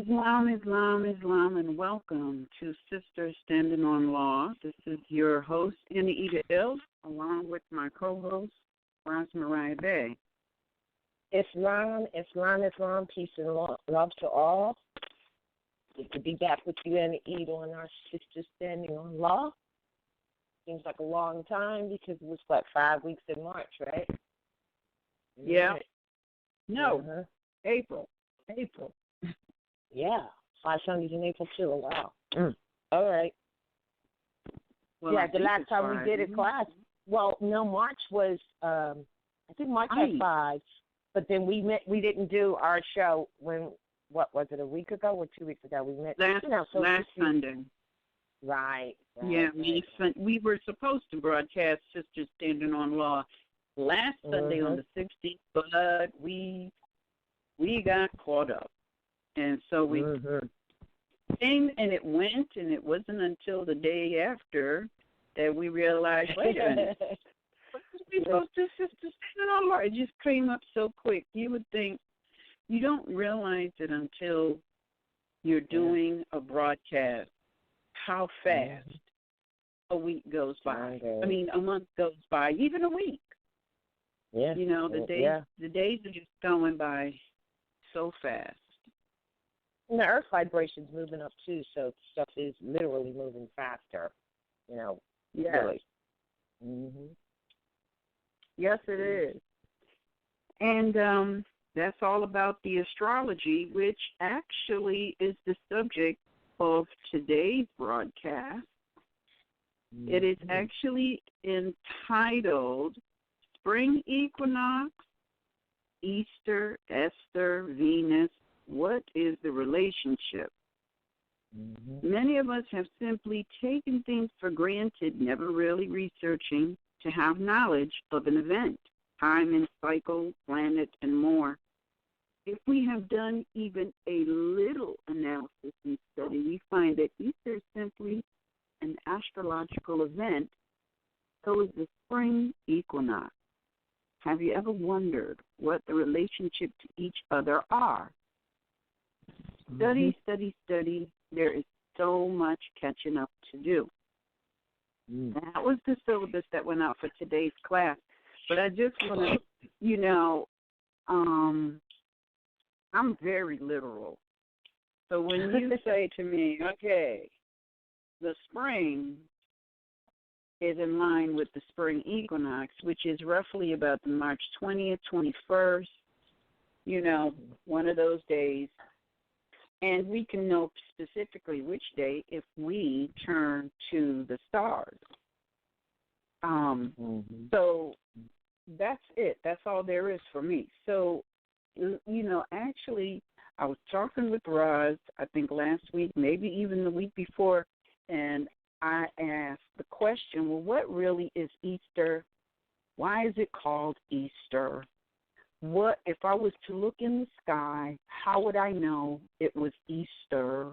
Islam, and welcome to Sisters Standing on Law. This is your host, Anita Ill, along with my co-host, RVBey. Islam, peace and love to all. Good to be back with you, Anita, on our Sisters Standing on Law. Seems like a long time because it was, 5 weeks in March, right? Yeah. Right. No, April. Yeah, 5 Sundays in April, too. Wow. All right. Well, yeah, the last time we did a class, well, no, March was, I think March had 5, but then we didn't do our show when, what was it, a week ago or 2 weeks ago? We met last Sunday. Right. Yeah, we were supposed to broadcast Sisters Standing on Law last Sunday on the 16th, but we got caught up. And so we came and it went, and it wasn't until the day after that we realized, wait a minute, what was we supposed to Sisters Standing on Law? It just came up so quick. You would think, you don't realize it until you're doing a broadcast, how fast a week goes by. I mean, a month goes by, even a week. Yeah. You know, the days are just going by so fast. And the earth vibration's moving up, too, so stuff is literally moving faster, really. Yes, it is. And that's all about the astrology, which actually is the subject of today's broadcast. It is actually entitled Spring Equinox, Easter, Ester, Venus. What is the relationship? Many of us have simply taken things for granted, never really researching to have knowledge of an event, time and cycle, planet, and more. If we have done even a little analysis and study, we find that Easter is simply an astrological event, so is the spring equinox. Have you ever wondered what the relationship to each other are? Study. There is so much catching up to do. That was the syllabus that went out for today's class. But I just want to, I'm very literal. So when you say to me, okay, the spring is in line with the spring equinox, which is roughly about the March 20th, 21st, one of those days. And we can know specifically which day if we turn to the stars. So that's it. That's all there is for me. So, actually, I was talking with Roz, I think last week, maybe even the week before, and I asked the question, well, what really is Easter? Why is it called Easter? What if I was to look in the sky, how would I know it was Easter?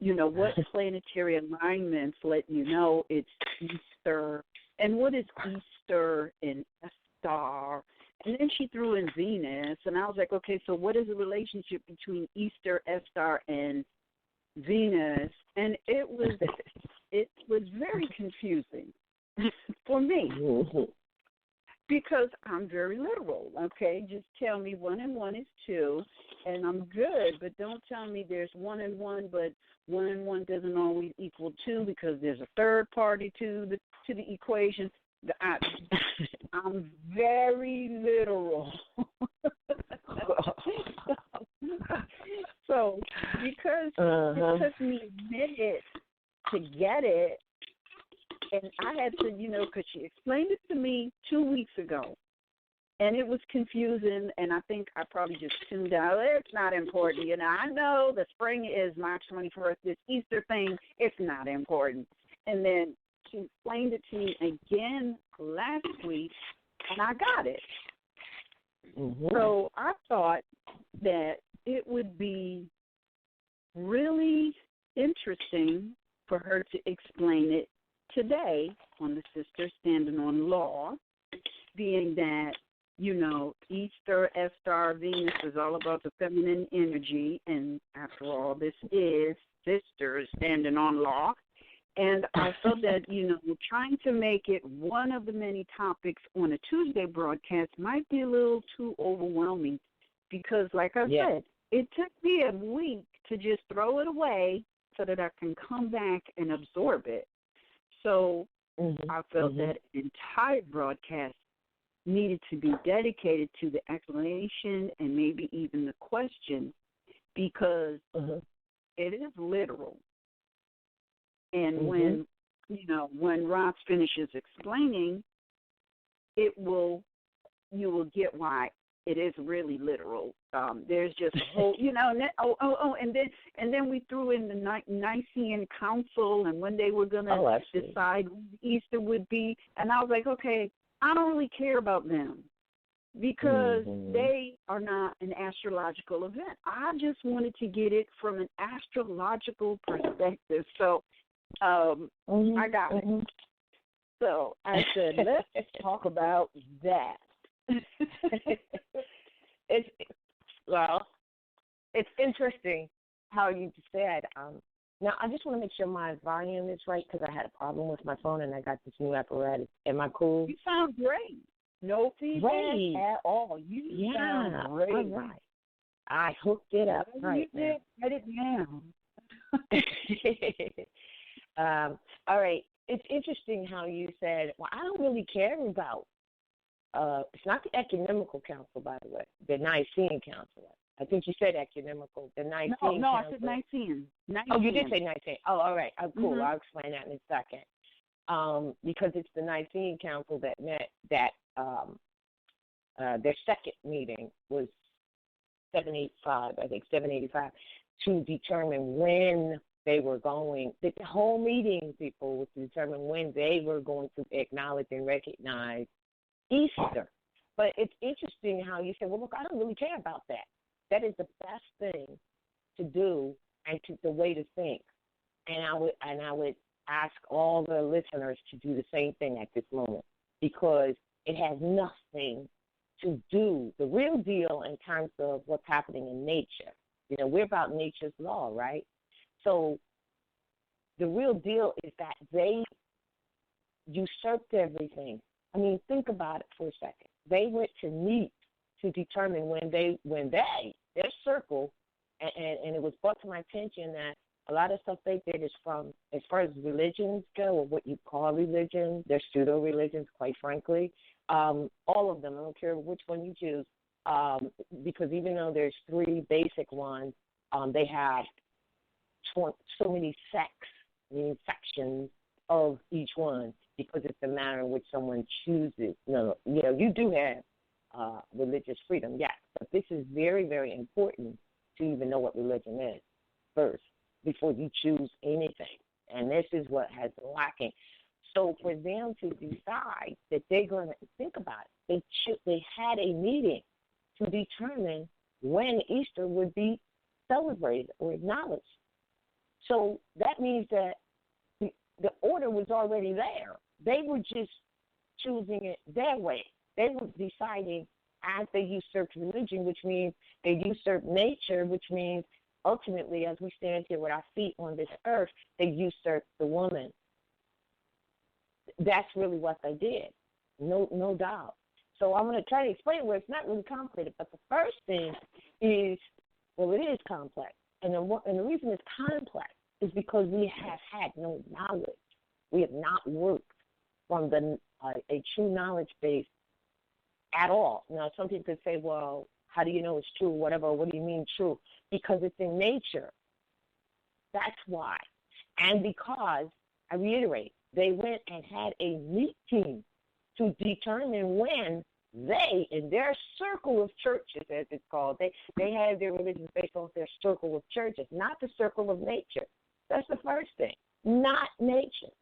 What planetary alignments let you know it's Easter? And what is Easter in Ester? And then she threw in Venus, and I was like, okay, so what is the relationship between Easter, Ester, and Venus? And it was very confusing for me. Because I'm very literal, okay? Just tell me 1 and 1 is 2, and I'm good. But don't tell me there's 1 and 1, but 1 and 1 doesn't always equal 2 because there's a third party to the equation. I'm very literal. So because it took me a minute to get it, and I had to, because she explained it to me 2 weeks ago, and it was confusing, and I think I probably just tuned out. It's not important. I know the spring is March 21st. This Easter thing, it's not important. And then she explained it to me again last week, and I got it. So I thought that it would be really interesting for her to explain it today on the Sisters Standing on Law, being that Easter, Ester, Venus is all about the feminine energy, and after all, this is sisters standing on law. And I felt that, trying to make it one of the many topics on a Tuesday broadcast might be a little too overwhelming because, like I said, it took me a week to just throw it away so that I can come back and absorb it. So I felt that entire broadcast needed to be dedicated to the explanation and maybe even the question because it is literal. And when Ross finishes explaining, you will get why it is really literal. There's just a whole, and then we threw in the Nicene Council and when they were going to decide when Easter would be, and I was like, okay, I don't really care about them because they are not an astrological event. I just wanted to get it from an astrological perspective. So I got it. So I said, let's talk about that. It's interesting how you said. Now, I just want to make sure my volume is right because I had a problem with my phone and I got this new apparatus. Am I cool? You sound great. No feedback at all. You sound great. All right. I hooked it up right now. Write it down. All right. It's interesting how you said, well, I don't really care about, it's not the Ecumenical Council, by the way, the Nicene Council. I think you said ecumenical, the Nicene Council. No, I said Nicene. Oh, you did say Nicene. Oh, all right. Oh, cool. I'll explain that in a second. Because it's the Nicene Council that met that their second meeting was 785, to determine when they were going. The whole meeting, people, was to determine when they were going to acknowledge and recognize Easter. But it's interesting how you said, well, look, I don't really care about that. That is the best thing to do and the way to think. And I would ask all the listeners to do the same thing at this moment because it has nothing to do, the real deal in terms of what's happening in nature. We're about nature's law, right? So the real deal is that they usurped everything. I mean, think about it for a second. They went to meet to determine when their circle, and it was brought to my attention that a lot of stuff they did is from, as far as religions go, or what you call religions, they're pseudo-religions, quite frankly, all of them, I don't care which one you choose, because even though there's three basic ones, they have so many sections of each one because it's the manner in which someone chooses. You do have religious freedom, yes, but this is very, very important to even know what religion is first before you choose anything, and this is what has been lacking. So for them to decide that they're going to think about it, they had a meeting to determine when Easter would be celebrated or acknowledged. So that means that the order was already there. They were just choosing it their way. They were deciding as they usurped religion, which means they usurped nature, which means ultimately, as we stand here with our feet on this earth, they usurped the woman. That's really what they did, no doubt. So I'm going to try to explain where it's not really complicated, but the first thing is, well, it is complex. And the reason it's complex is because we have had no knowledge. We have not worked from a true knowledge base at all. Now, some people could say, well, how do you know it's true, whatever, what do you mean true? Because it's in nature. That's why. And because, I reiterate, they went and had a meeting to determine when they, in their circle of churches, as it's called, they have their religion based on their circle of churches, not the circle of nature. That's the first thing, not nature,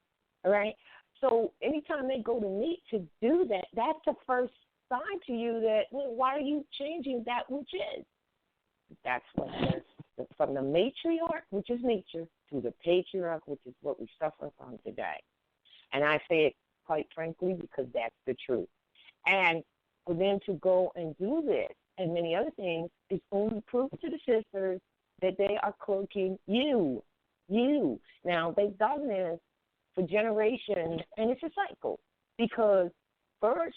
all right? So anytime they go to meet to do that, that's the first sign to you that, well, why are you changing that which is? That's what it is. From the matriarch, which is nature, to the patriarch, which is what we suffer from today. And I say it quite frankly because that's the truth. And for them to go and do this and many other things is only proof to the sisters that they are cloaking you. You. Now, they've done this for generations, and it's a cycle because first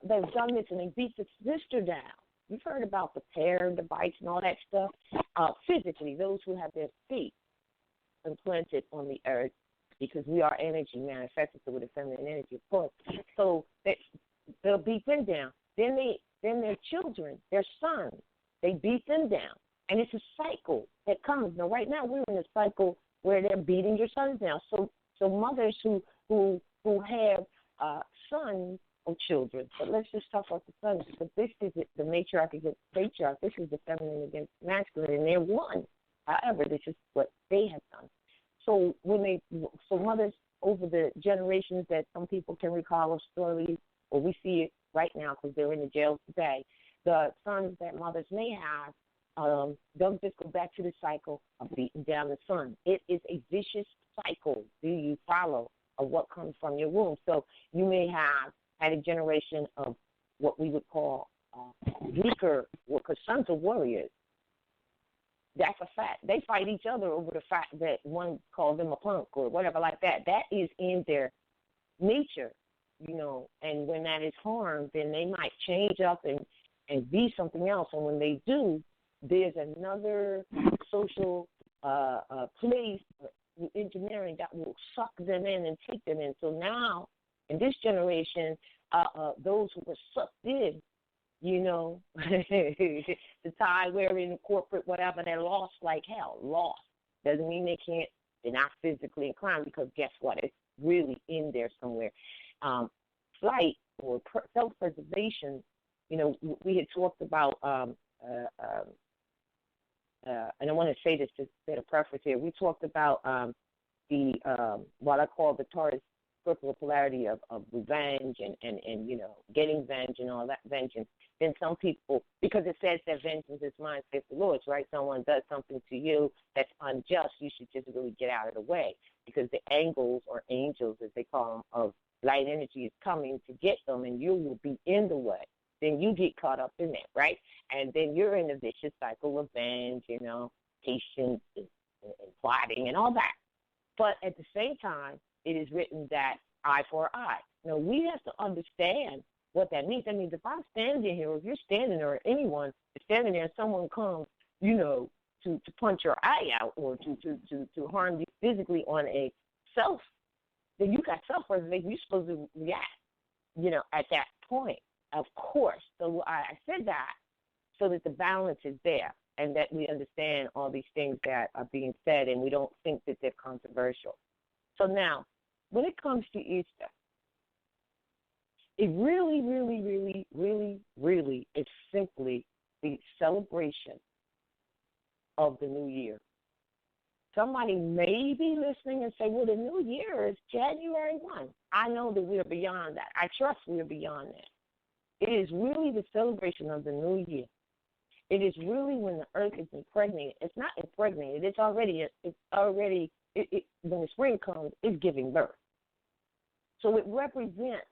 they've done this and they beat the sister down. You've heard about the tear, the bites, and all that stuff. Physically, those who have their feet implanted on the earth, because we are energy manifested with a feminine energy, of course. So they'll beat them down. Then their children, their sons, they beat them down. And it's a cycle that comes. Now, right now, we're in a cycle where they're beating your sons down. So mothers who have sons or children, but let's just talk about the sons. But this is the matriarch against patriarch. This is the feminine against masculine, and they're one. However, this is what they have done. So mothers over the generations that some people can recall of stories, or we see it right now because they're in the jails today, the sons that mothers may have, they'll just go back to the cycle of beating down the son. It is a vicious cycle. Do you follow of what comes from your womb? So you may have had a generation of what we would call weaker, because sons are warriors. That's a fact. They fight each other over the fact that one called them a punk or whatever like that. That is in their nature, and when that is harmed, then they might change up and be something else. And when they do, there's another social place, engineering, that will suck them in and take them in. So now, in this generation, those who were sucked in, the tie we're in corporate, whatever, they're lost like hell. Lost. Doesn't mean they're not physically inclined, because guess what? It's really in there somewhere. Flight or self-preservation, we had talked about, and I want to say this to set a preface here. We talked about what I call the Taurus Scorpio polarity of revenge and getting vengeance and all that vengeance. Then some people, because it says that vengeance is mine, says the Lord, right? Someone does something to you that's unjust, you should just really get out of the way, because the angels, or angels as they call them, of light energy is coming to get them, and you will be in the way. Then you get caught up in that, right? And then you're in a vicious cycle of revenge, patience and plotting and all that. But at the same time, it is written that eye for eye. Now, we have to understand what that means. That means if I'm standing here, or if you're standing there, or anyone is standing there, and someone comes, to punch your eye out, or to harm you physically on a self, then you got self-preservation. You're supposed to react, at that point, of course. So I said that so that the balance is there, and that we understand all these things that are being said, and we don't think that they're controversial. So now, when it comes to Easter, it really, really, really, really, really is simply the celebration of the new year. Somebody may be listening and say, well, the new year is January 1. I know that we are beyond that. I trust we are beyond that. It is really the celebration of the new year. It is really when the earth is impregnated. It's not impregnated. It's already when the spring comes, it's giving birth. So it represents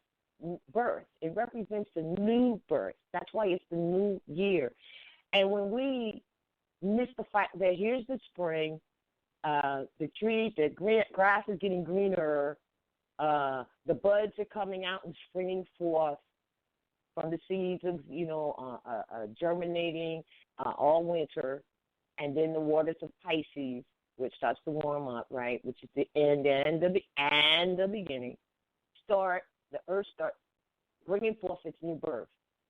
birth. It represents the new birth. That's why it's the new year. And when we miss the fact that here's the spring, the trees, the grass is getting greener, the buds are coming out and springing forth from the seeds of, germinating all winter, and then the waters of Pisces, which starts to warm up, right, which is the end and the beginning, the earth starts bringing forth its new birth.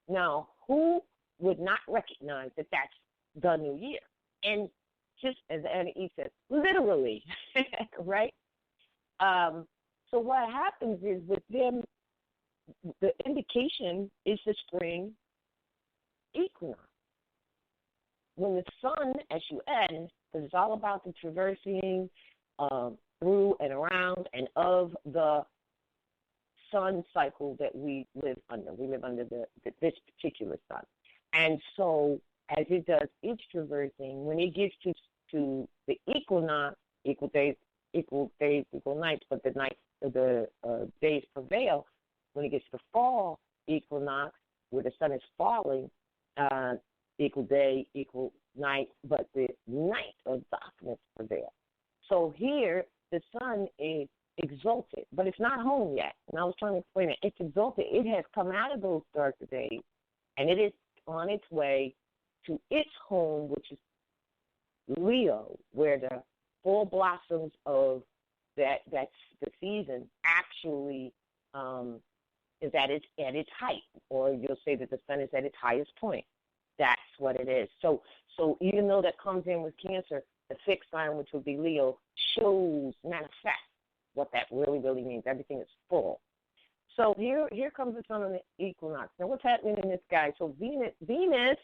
Now, who would not recognize that that's the new year? And just as Annie E says, literally, right? So what happens is with them, the indication is the spring equinox. When the sun, S-U-N, because it's all about the traversing through and around and of the sun cycle that we live under. We live under this particular sun. And so as it does its traversing, when it gets to the equinox, equal days, equal nights, but the days prevail. When it gets to fall equinox, here, the sun is exalted, but it's not home yet. And I was trying to explain it. It's exalted. It has come out of those darker days, and it is on its way to its home, which is Leo, where the full blossoms of that's the season actually is at its height, or you'll say that the sun is at its highest point. That's what it is. So even though that comes in with Cancer, the fixed sign, which would be Leo, shows, manifests what that really, really means. Everything is full. So here comes the sun on the equinox. Now, what's happening in this guy? So Venus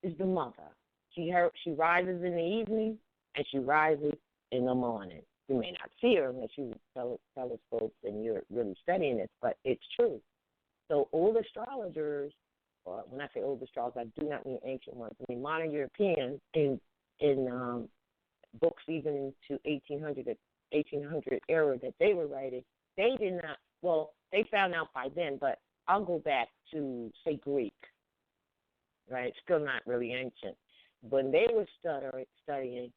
is the mother. She rises in the evening and she rises in the morning. You may not see her unless you telescopes and you're really studying this, but it's true. So old astrologers, or when I say old astrologers, I do not mean ancient ones. I mean modern Europeans in books even to 1800 era that they were writing, they did not. Well, they found out by then, but I'll go back to say Greek. Right, still not really ancient. When they were studying,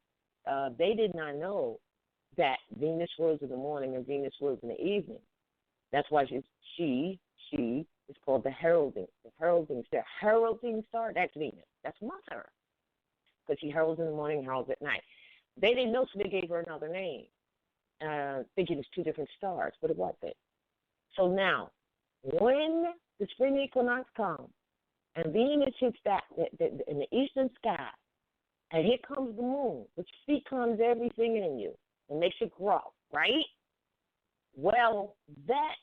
they did not know that Venus rose in the morning and Venus rose in the evening. That's why she is called the heralding. The heralding star, that's Venus. That's Mother. Because she heralds in the morning, heralds at night. They didn't know, so they gave her another name, thinking it's two different stars, but it wasn't. So now, when the spring equinox comes, and Venus hits that in the eastern sky, and here comes the moon, which becomes everything in you and makes it grow, right? Well, that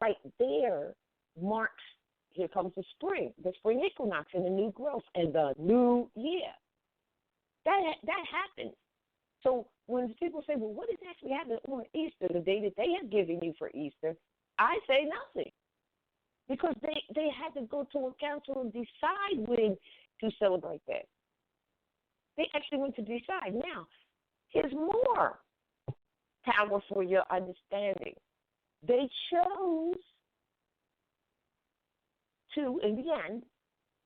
right there marks, here comes the spring equinox and the new growth and the new year. That happens. So when people say, well, what is actually happening on Easter, the day that they have given you for Easter, I say nothing. Because they had to go to a council and decide when to celebrate that. They actually went to decide. Now, here's more power for your understanding. They chose to, in the end,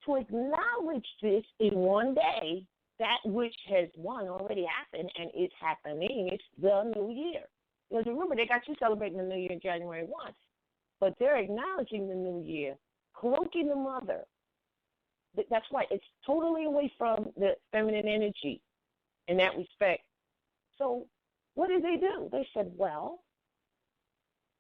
to acknowledge this in one day, that which has already happened and is happening. It's the new year. Because remember, they got you celebrating the new year January 1. But they're acknowledging the new year, cloaking the mother. That's why it's totally away from the feminine energy in that respect. So what did they do? They said, well,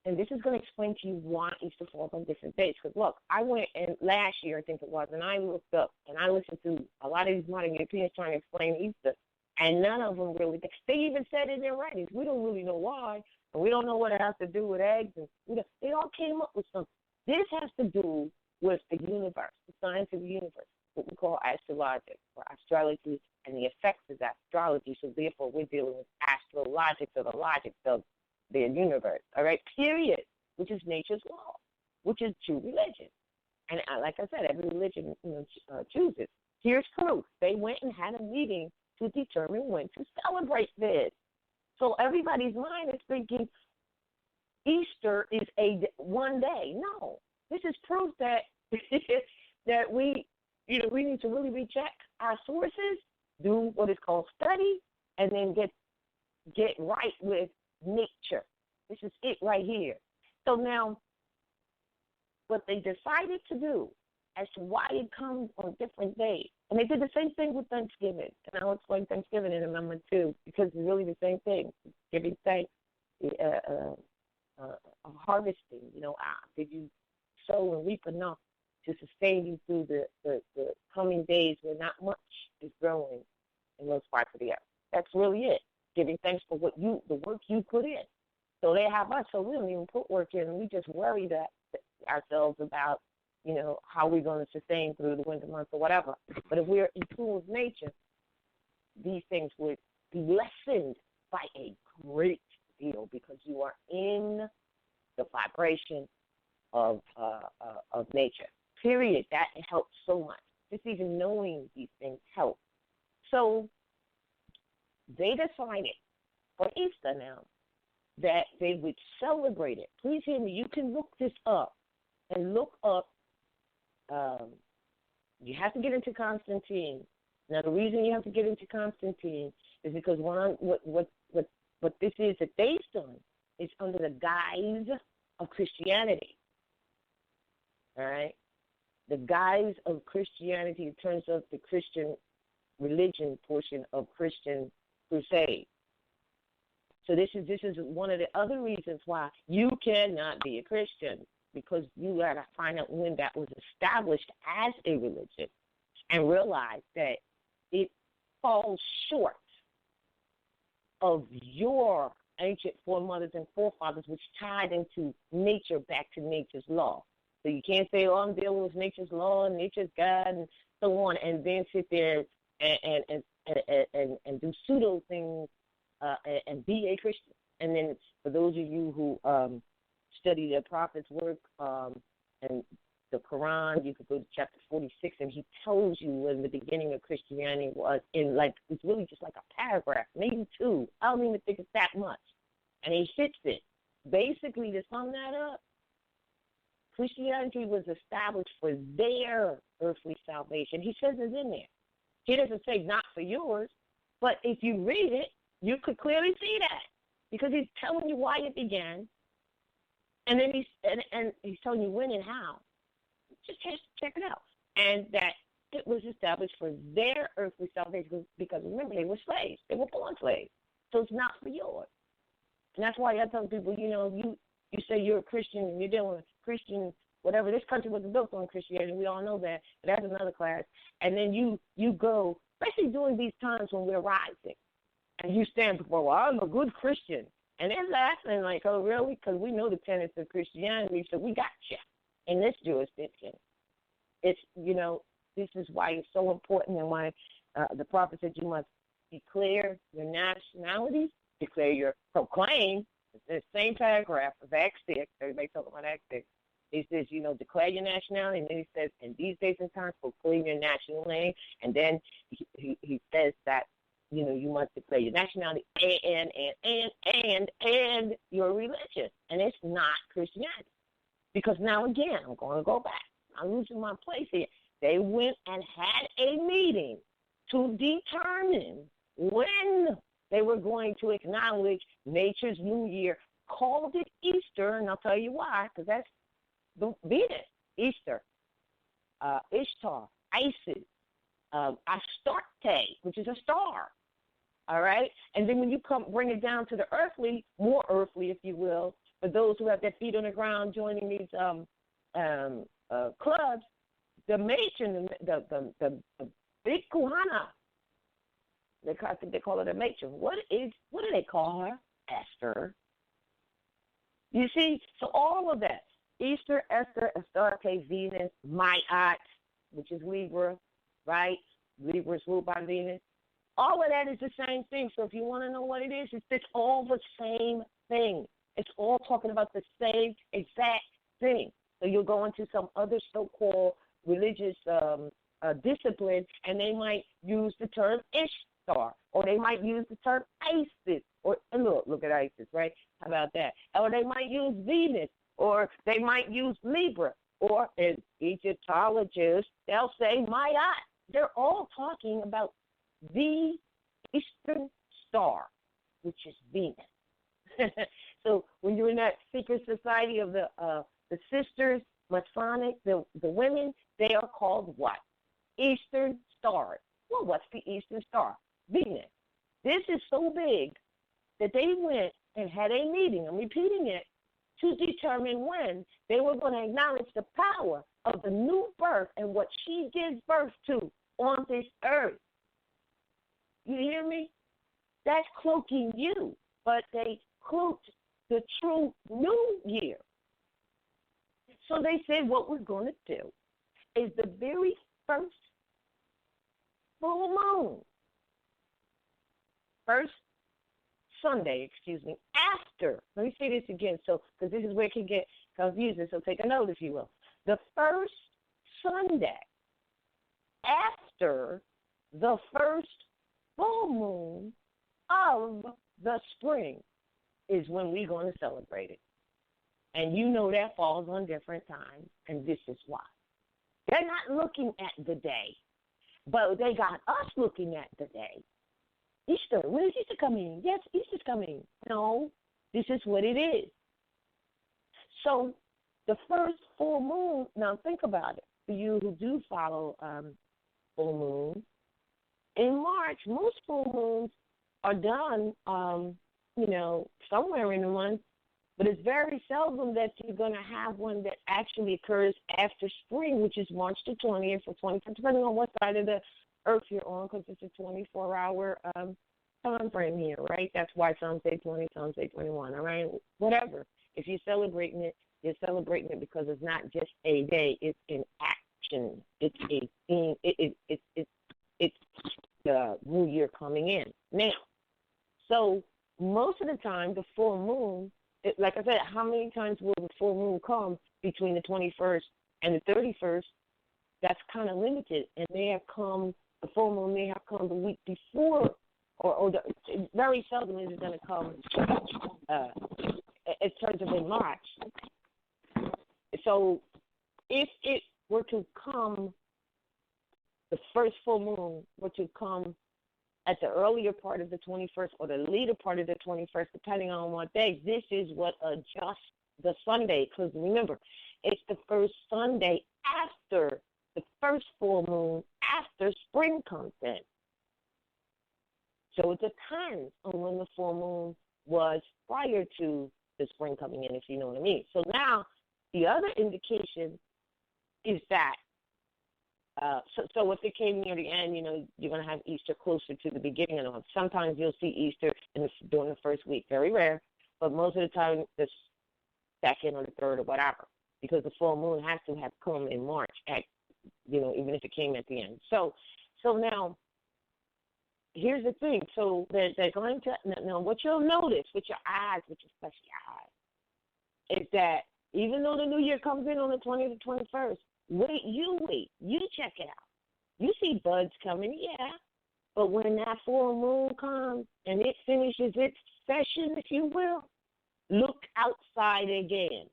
and this is going to explain to you why Easter falls on different days. Because, look, I went and last year, I think it was, and I looked up and I listened to a lot of these modern Europeans trying to explain Easter, and none of them really. They even said in their writings, we don't really know why. And we don't know what it has to do with eggs. And they all came up with something. This has to do with the universe, the science of the universe, what we call astrological or astrology, and the effects of astrology. So therefore, we're dealing with astrologics or the logic of the universe. All right, period, which is nature's law, which is true religion. And like I said, every religion chooses. Here's proof. They went and had a meeting to determine when to celebrate this. So everybody's mind is thinking Easter is one day. No, this is proof that that we need to really recheck our sources, do what is called study, and then get right with nature. This is it right here. So now, what they decided to do as to why it comes on different days. And they did the same thing with Thanksgiving. And I'll explain Thanksgiving in a moment, too, because it's really the same thing. Giving thanks, harvesting. Did you sow and reap enough to sustain you through the coming days where not much is growing in most parts of the earth? That's really it. Giving thanks for the work you put in. So they have us, so we don't even put work in, and we just worry ourselves about how we're going to sustain through the winter months or whatever. But if we're in tune with nature, these things would be lessened by a great deal because you are in the vibration of nature. Period. That helps so much. Just even knowing these things helps. So they decided for Easter now that they would celebrate it. Please hear me. You can look this up and look up. You have to get into Constantine. Now, the reason you have to get into Constantine is because what is that they've done is under the guise of Christianity. All right? The guise of Christianity in terms of the Christian religion portion of Christian crusade. So this is one of the other reasons why you cannot be a Christian, because you got to find out when that was established as a religion and realize that it falls short of your ancient foremothers and forefathers, which tied into nature, back to nature's law. So you can't say, oh, I'm dealing with nature's law and nature's God and so on, and then sit there and do pseudo things and be a Christian. And then for those of you who study the prophet's work and the Quran, you could go to chapter 46, and he tells you when the beginning of Christianity was in, like, it's really just like a paragraph, maybe two. I don't even think it's that much. And he fits it. Basically, to sum that up, Christianity was established for their earthly salvation. He says it in there. He doesn't say not for yours, but if you read it, you could clearly see that, because he's telling you why it began, and then he's telling you when and how. Just check it out. And that it was established for their earthly salvation, because remember, they were slaves. They were born slaves. So it's not for yours. And that's why I tell people, you say you're a Christian and you're dealing with Christian, whatever. This country wasn't built on Christianity. We all know that. But that's another class. And then you go, especially during these times when we're rising, and you stand before, well, I'm a good Christian. And they're laughing like, oh, really? Because we know the tenets of Christianity, so we got you in this jurisdiction. It's, this is why it's so important, and why the prophet said you must declare your nationality, proclaim. It's the same paragraph of Acts 6. Everybody talking about Acts 6. He says, declare your nationality, and then he says, in these days and times, proclaim your national name. And then he says that, you must declare your nationality and your religion. And it's not Christianity. Because now, again, I'm going to go back. I'm losing my place here. They went and had a meeting to determine when they were going to acknowledge nature's new year, called it Easter, and I'll tell you why, because that's the Venus, Easter, Ishtar, Isis, Astarte, which is a star, all right? And then when you bring it down to the earthly, more earthly, if you will, for those who have their feet on the ground joining these clubs, the matron, the big Kuhana, I think they call her the matron. What do they call her? Esther. You see, so all of that, Easter, Esther, Astarte, Venus, Ma'at, which is Libra, right? Libra is ruled by Venus. All of that is the same thing. So if you want to know what it is, it's all the same thing. It's all talking about the same exact thing. So you'll go into some other so-called religious discipline, and they might use the term Ishtar, or they might use the term Isis, or look at Isis, right? How about that? Or they might use Venus, or they might use Libra, or as Egyptologists, they'll say Ma'at. They're all talking about the Eastern star, which is Venus. So when you're in that secret society of the sisters, Masonic, the women, they are called what? Eastern stars. Well, what's the Eastern star? Venus. This is so big that they went and had a meeting, I'm repeating it, to determine when they were going to acknowledge the power of the new birth and what she gives birth to on this earth. You hear me? That's cloaking you, but they cloaked the true new year. So they said what we're going to do is the very first full moon, first Sunday, after, let me say this again, because this is where it can get confusing, so take a note, if you will. The first Sunday after the first full moon of the spring is when we're going to celebrate it. And you know that falls on different times, and this is why. They're not looking at the day, but they got us looking at the day. Easter. When is Easter coming? Yes, Easter's coming. No, this is what it is. So the first full moon, now think about it. For you who do follow full moon, in March, most full moons are done, somewhere in the month, but it's very seldom that you're going to have one that actually occurs after spring, which is March the 20th or 21st, depending on what side of the earth you're on, because it's a 24-hour time frame here, right? That's why some say 20, some say 21, all right? Whatever. If you're celebrating it, you're celebrating it because it's not just a day, it's an action. It's a thing. It's the new year coming in. Now, so most of the time, the full moon, like I said, how many times will the full moon come between the 21st and the 31st? That's kind of limited. And the full moon may have come the week before, very seldom is it going to come, it turns up in March. So if it were to come, the first full moon were to come at the earlier part of the 21st or the later part of the 21st, depending on what day, this is what adjusts the Sunday. Because remember, it's the first Sunday after the first full moon, after spring comes in. So it depends on when the full moon was prior to the spring coming in, if you know what I mean. So now the other indication is that, so if it came near the end, you're going to have Easter closer to the beginning of the month. Sometimes you'll see Easter during the first week. Very rare, but most of the time the second or the third or whatever, because the full moon has to have come in March, even if it came at the end. So now, here's the thing. So they're going to, now what you'll notice with your eyes, with your fleshy eyes, is that even though the new year comes in on the 20th or 21st, wait, you check it out. You see buds coming, yeah, but when that full moon comes and it finishes its session, if you will, look outside again.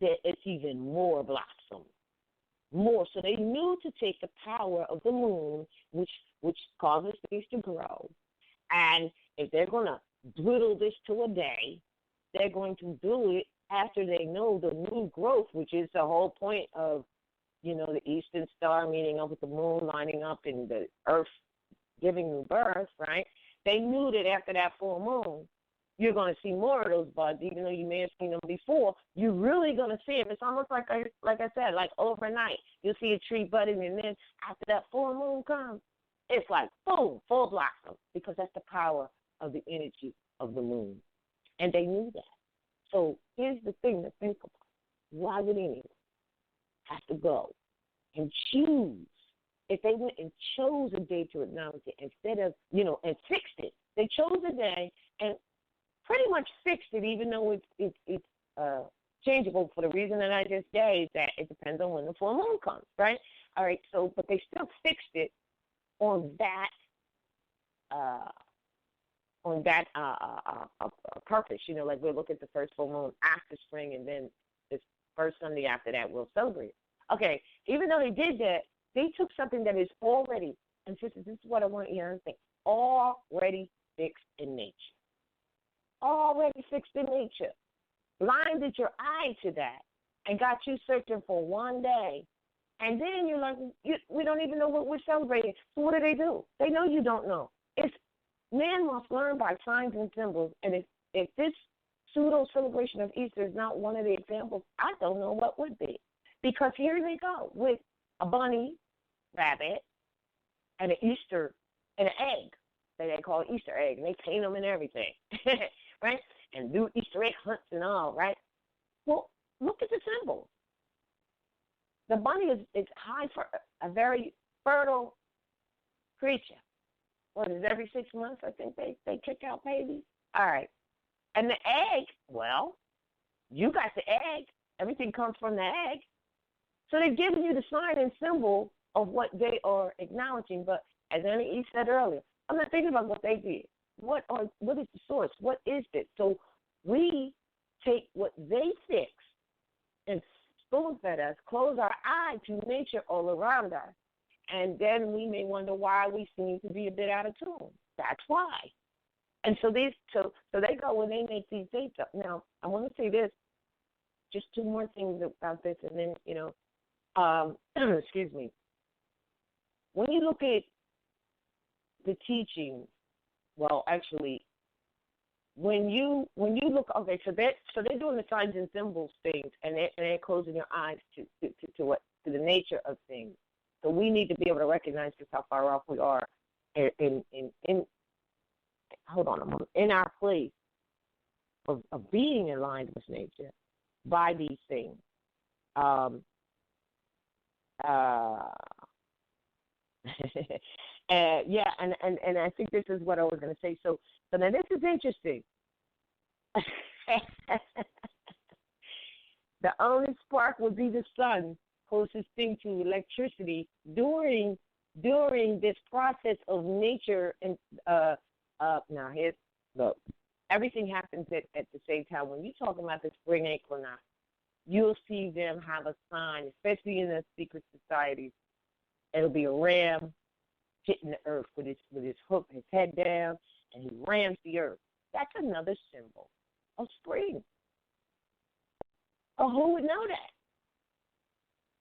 It's even more blossom. More. So they knew to take the power of the moon, which causes things to grow. And if they're going to dwindle this to a day, they're going to do it after they know the new growth, which is the whole point of, the eastern star meeting up with the moon lining up and the earth giving new birth, right? They knew that after that full moon, you're going to see more of those buds, even though you may have seen them before. You're really going to see them. It's almost like I said, like overnight. You'll see a tree budding, and then after that full moon comes, it's like, boom, full blossom, because that's the power of the energy of the moon. And they knew that. So here's the thing to think about. Why would anyone have to go and choose? If they went and chose a day to acknowledge it instead of, and fixed it. They chose a day and pretty much fixed it, even though it's changeable for the reason that I just gave, that it depends on when the full moon comes, right? All right, so, but they still fixed it on that purpose, like we'll look at the first full moon after spring, and then this first Sunday after that we'll celebrate. Okay, even though they did that, they took something that is already, and sisters, this is what I want you to think, already fixed in nature. Already fixed in nature. Blinded your eye to that and got you searching for one day. And then you're like, we don't even know what we're celebrating. So what do? They know you don't know. It's man must learn by signs and symbols. And if this pseudo celebration of Easter is not one of the examples, I don't know what would be. Because here they go with a bunny, rabbit, and an Easter, and an egg. They call it Easter egg, and they paint them and everything, right? And do Easter egg hunts and all, right? Well, look at the symbols. The bunny is high for a very fertile creature. What is it, every 6 months, I think they kick out babies? All right. And the egg, well, you got the egg. Everything comes from the egg. So they're giving you the sign and symbol of what they are acknowledging. But as Annie E. said earlier, I'm not thinking about what they did. What is the source? What is it? So we take what they fix and spoon-fed us, close our eye to nature all around us, and then we may wonder why we seem to be a bit out of tune. That's why. And so they go and they make these dates up. Now, I want to say this, just two more things about this, and then, excuse me. When you look at the teachings, well, actually, when you look, okay, so they're doing the signs and symbols things, and they're closing their eyes to the nature of things. So we need to be able to recognize just how far off we are in hold on a moment, in our place of being aligned with nature by these things. And I think this is what I was going to say. So now this is interesting. The only spark would be the sun, closest thing to electricity during this process of nature. And now here's look, everything happens at the same time. When you're talking about the spring equinox, you'll see them have a sign, especially in the secret societies. It'll be a ram hitting the earth with his hook, his head down, and he rams the earth. That's another symbol of spring. Oh, who would know that?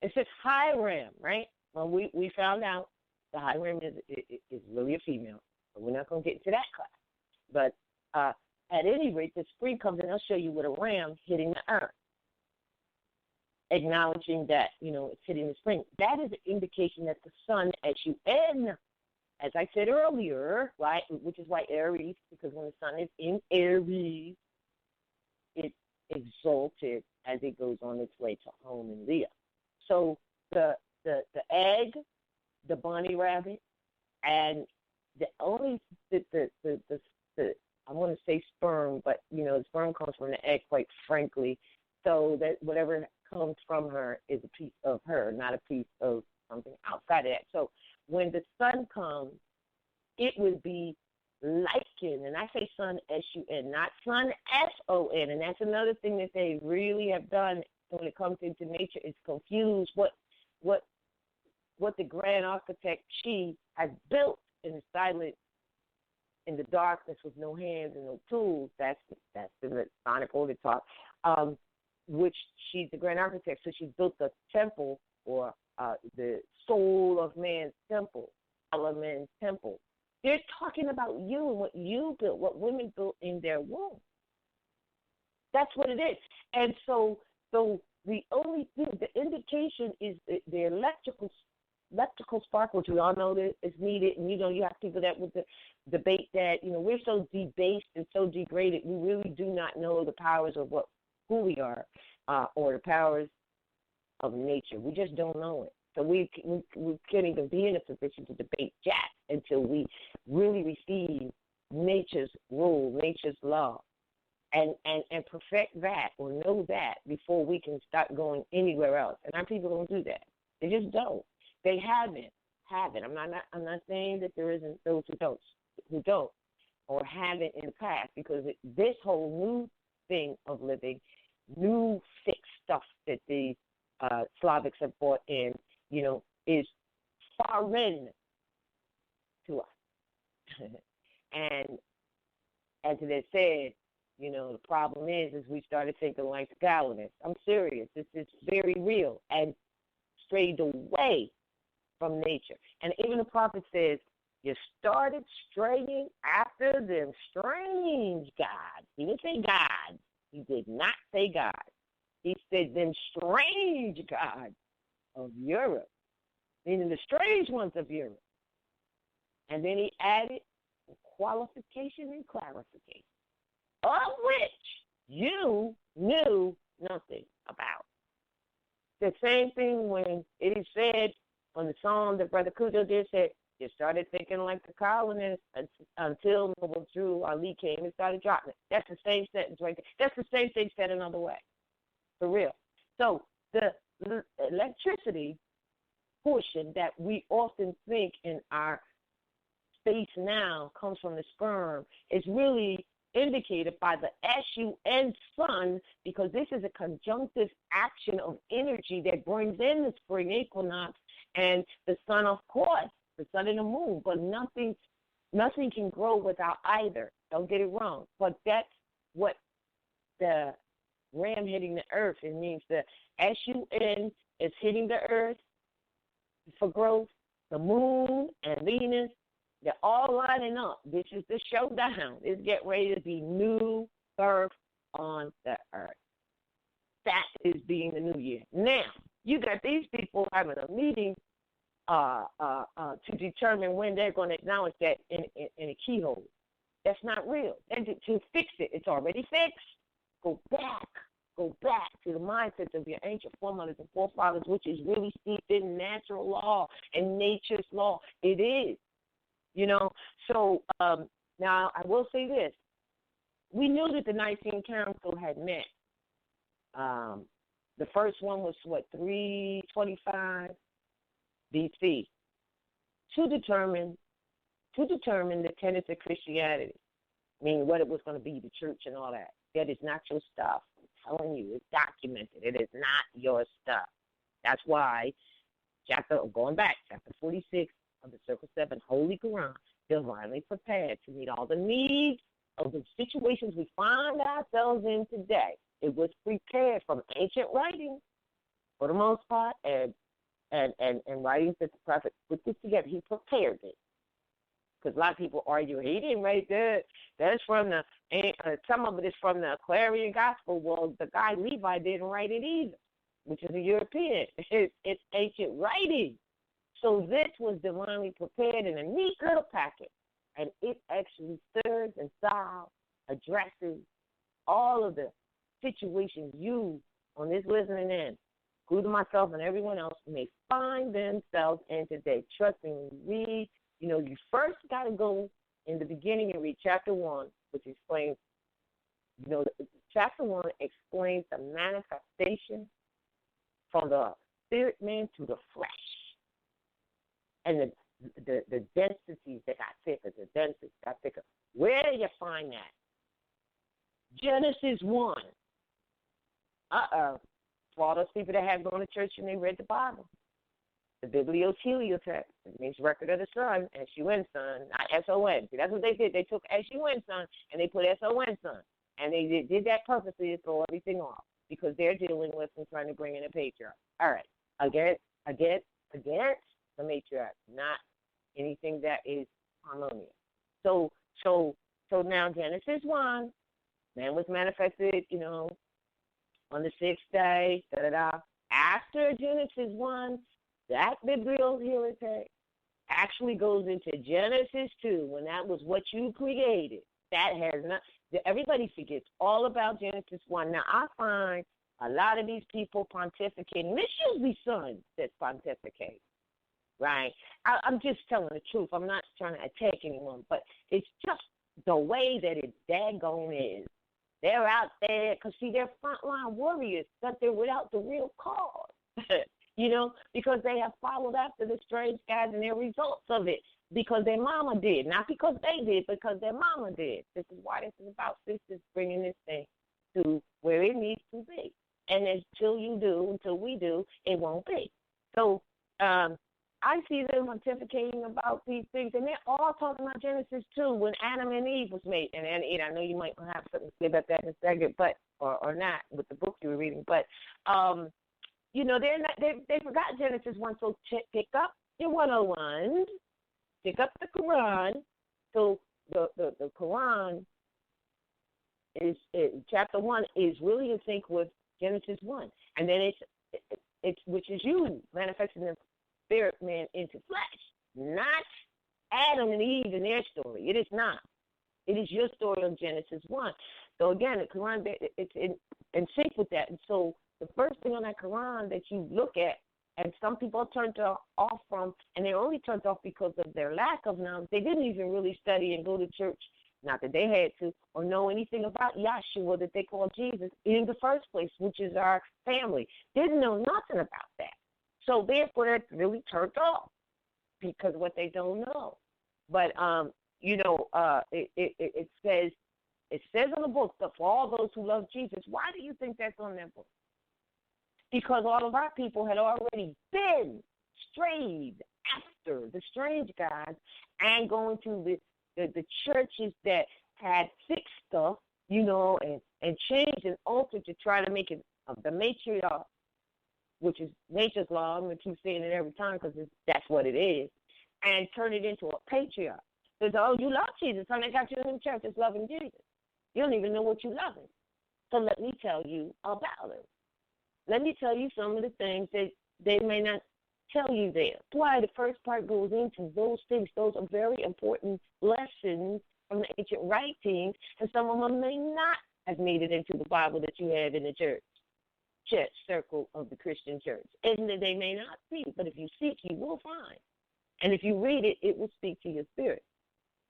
It says high ram, right? Well, we found out the high ram is really a female, but we're not going to get into that class. But at any rate, the spring comes and I'll show you with a ram hitting the earth, acknowledging that, it's hitting the spring. That is an indication that the sun, S-U-N, as I said earlier, right, which is why Aries, because when the sun is in Aries, it's exalted as it goes on its way to home in Leo. So the egg, the bunny rabbit, and the only the I want to say sperm, but the sperm comes from the egg, quite frankly. So that whatever comes from her is a piece of her, not a piece of something outside of that. So when the sun comes, it would be likened, and I say sun S-U-N, not sun S-O-N, and that's another thing that they really have done when it comes into nature is confuse what the grand architect she has built in the silent, in the darkness with no hands and no tools. That's the Sonic Order talk. Which she's the grand architect, so she built the temple, or the soul of man's temple, Solomon's temple. They're talking about you and what you built, what women built in their womb. That's what it is. And so the only thing, the indication is the electrical spark, which we all know that is needed. And, you have people that would debate that, we're so debased and so degraded, we really do not know the powers of who we are, or the powers of nature. We just don't know it. So we can't even be in a position to debate Jack until we really receive nature's rule, nature's law, and perfect that or know that before we can start going anywhere else. And our people don't do that. They just don't. They haven't. I'm not saying that there isn't those who don't or haven't in the past, because this whole new thing of living, new fixed stuff that the Slavics have brought in, is foreign to us. And as it is said, the problem is we started thinking like the colonists. I'm serious. This is very real, and strayed away from nature. And even the prophet says, you started straying after them strange gods. He didn't say gods. He did not say God. He said them strange gods of Europe, meaning the strange ones of Europe. And then he added qualification and clarification, of which you knew nothing about. The same thing when it is said on the song that Brother Cujo did, said, you started thinking like the colonists until Noble Drew Ali came and started dropping it. That's the same sentence right there. That's the same thing said another way. For real. So the electricity portion that we often think in our space now comes from the sperm is really indicated by the S-U-N sun, because this is a conjunctive action of energy that brings in the spring equinox and the sun, of course, the sun and the moon, but nothing Nothing can grow without either. Don't get it wrong. But that's what the ram hitting the earth. It means the SUN is hitting the earth for growth. The moon and Venus, they're all lining up. This is the showdown. It's getting ready to be new birth on the earth. That is being the new year. Now, you got these people having a meeting to determine when they're going to acknowledge that in a keyhole. That's not real. And to fix it, it's already fixed. Go back to the mindset of your ancient foremothers and forefathers, which is really steeped in natural law and nature's law. It is, you know. So now I will say this. We knew that the Nicene Council had met. The first one was, 325 BC, to determine the tenets of Christianity, meaning what it was going to be, the church and all that. That is not your stuff. I'm telling you, it's documented. It is not your stuff. That's why, chapter 46 of the Circle 7 Holy Quran, divinely prepared to meet all the needs of the situations we find ourselves in today. It was prepared from ancient writings, for the most part, and writings that the prophet put this together. He prepared it. Because a lot of people argue, he didn't write that. That's from some of it is from the Clarion Gospel. Well, the guy Levi didn't write it either, which is a European. It's ancient writing. So this was divinely prepared in a neat little packet. And it actually serves and addresses all of the situations you, on this listening end, including myself and everyone else, may find themselves in today. Trust me, when you read, you first got to go in the beginning and read chapter 1, which explains, chapter 1 explains the manifestation from the spirit man to the flesh. And the densities that got thicker, Where do you find that? Genesis 1. For all those people that have gone to church and they read the Bible. The biblioteliotext, it means record of the sun, S-U-N son, not S-O-N. See, that's what they did. They took S-U-N son and they put S-O-N son. And they did that purposely to throw everything off because they're dealing with and trying to bring in a patriarch. All right. Against the matriarch, not anything that is harmonious. So now Genesis 1, man was manifested, on the sixth day, After Genesis 1, that bibliotext actually goes into Genesis 2, when that was what you created. That has not, everybody forgets all about Genesis 1. Now, I find a lot of these people pontificating. It's usually sons that pontificate, right? I'm just telling the truth. I'm not trying to attack anyone, but it's just the way that it daggone is. They're out there because, see, they're frontline warriors, but they're without the real cause, because they have followed after the strange guys and their results of it because their mama did. Not because they did, because their mama did. This is why this is about sisters bringing this thing to where it needs to be. And until we do, it won't be. So I see them pontificating about these things, and they're all talking about Genesis 2 when Adam and Eve was made. And I know you might have something to say about that in a second, but or not with the book you were reading. But they forgot Genesis 1. So pick up your 101, pick up the Quran. So the Quran is chapter 1 is really in sync with Genesis 1, and then it's which is you manifesting the spirit man into flesh, not Adam and Eve and their story. It is not. It is your story of Genesis 1. So again, the Quran, it's in sync with that. And so the first thing on that Quran that you look at, and some people turned off from, and they're only turned off because of their lack of knowledge. They didn't even really study and go to church, not that they had to, or know anything about Yahshua that they call Jesus in the first place, which is our family. Didn't know nothing about that. So therefore, they're really turned off because of what they don't know. But it says on the book that for all those who love Jesus. Why do you think that's on that book? Because all of our people had already been strayed after the strange gods and going to the churches that had fixed stuff, you know, and changed and altered to try to make it the matriarch, which is nature's law. I'm going to keep saying it every time because that's what it is, and turn it into a patriarch. Because, oh, you love Jesus. So they got you in the church that's loving Jesus. You don't even know what you're loving. So let me tell you about it. Let me tell you some of the things that they may not tell you there. That's why the first part goes into those things. Those are very important lessons from the ancient writings, and some of them may not have made it into the Bible that you have in the church circle of the Christian church. And they may not be, but if you seek, you will find. And if you read it, it will speak to your spirit.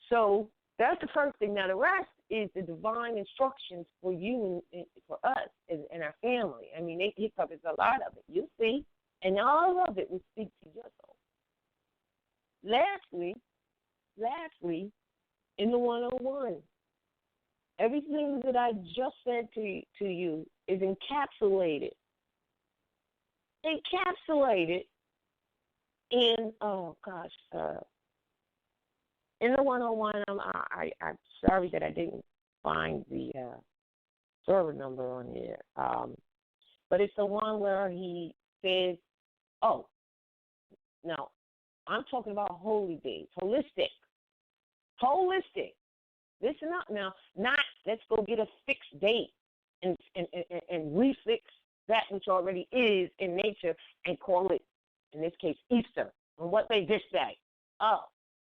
So that's the first thing. Now, the rest is the divine instructions for you and for us and our family. I mean, it covers a lot of it. You see, and all of it will speak to your soul. Lastly, in the 101, everything that I just said to you is encapsulated in, in the 101. I'm sorry that I didn't find the server number on here. But it's the one where he says, oh, no, I'm talking about holy days, holistic. Listen up now, not let's go get a fixed date and refix that which already is in nature and call it, in this case, Easter. And what they this day? Oh,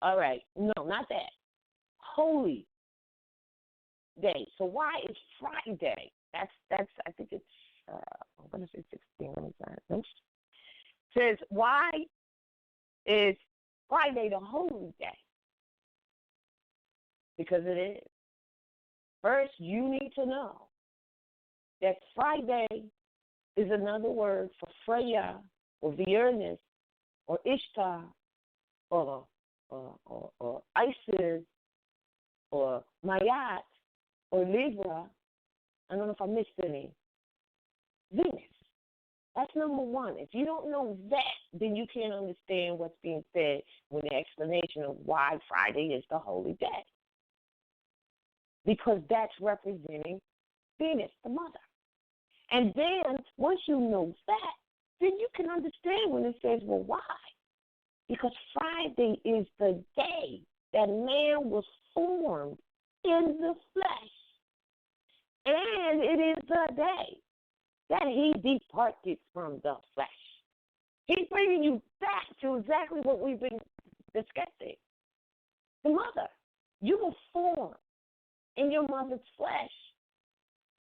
all right. No, not that. Holy day. So why is Friday? That's I think it's I'm gonna say 16. Let me find it. Says why is Friday the holy day? Because it is. First, you need to know that Friday is another word for Freya or Viernus or Ishtar or Isis or Mayat or Libra. I don't know if I missed any. Venus. That's number one. If you don't know that, then you can't understand what's being said with the explanation of why Friday is the holy day. Because that's representing Venus, the mother. And then, once you know that, then you can understand when it says, well, why? Because Friday is the day that man was formed in the flesh. And it is the day that he departed from the flesh. He's bringing you back to exactly what we've been discussing. The mother. You were formed in your mother's flesh.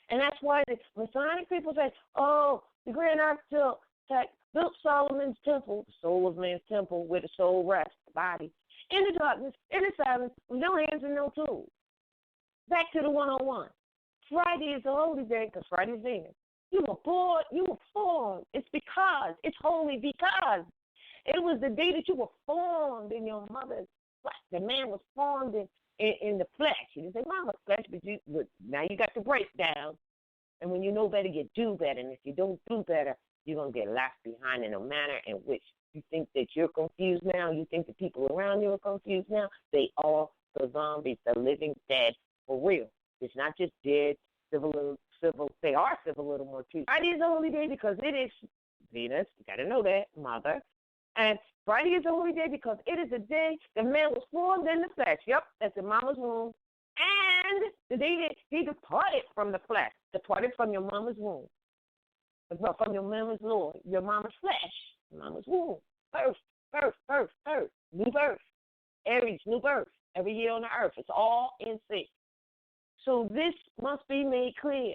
And that's why the Masonic people say, oh, the Grand Architect built Solomon's temple, the soul of man's temple, where the soul rests, the body, in the darkness, in the silence, with no hands and no tools. Back to the 101. Friday is the holy day because Friday is Venus. You were born, you were formed. It's holy because it was the day that you were formed in your mother's flesh. The man was formed in the flesh. You didn't say mama's flesh, but now you got the breakdown. And when you know better, you do better. And if you don't do better, you're going to get left behind in a manner in which you think that you're confused now. You think the people around you are confused now. They are the zombies, the living dead for real. It's not just dead, civil. They are civil a little more too. Friday is a holy day because it is Venus. You got to know that, mother. And Friday is a holy day because it is a day the man was formed in the flesh. Yep, that's in mama's womb. And the day that he departed from the flesh, departed from your mama's womb, from your mama's Lord, your mama's flesh, mama's womb. Birth, new birth. Aries, new birth. Every year on the earth. It's all in sync. So this must be made clear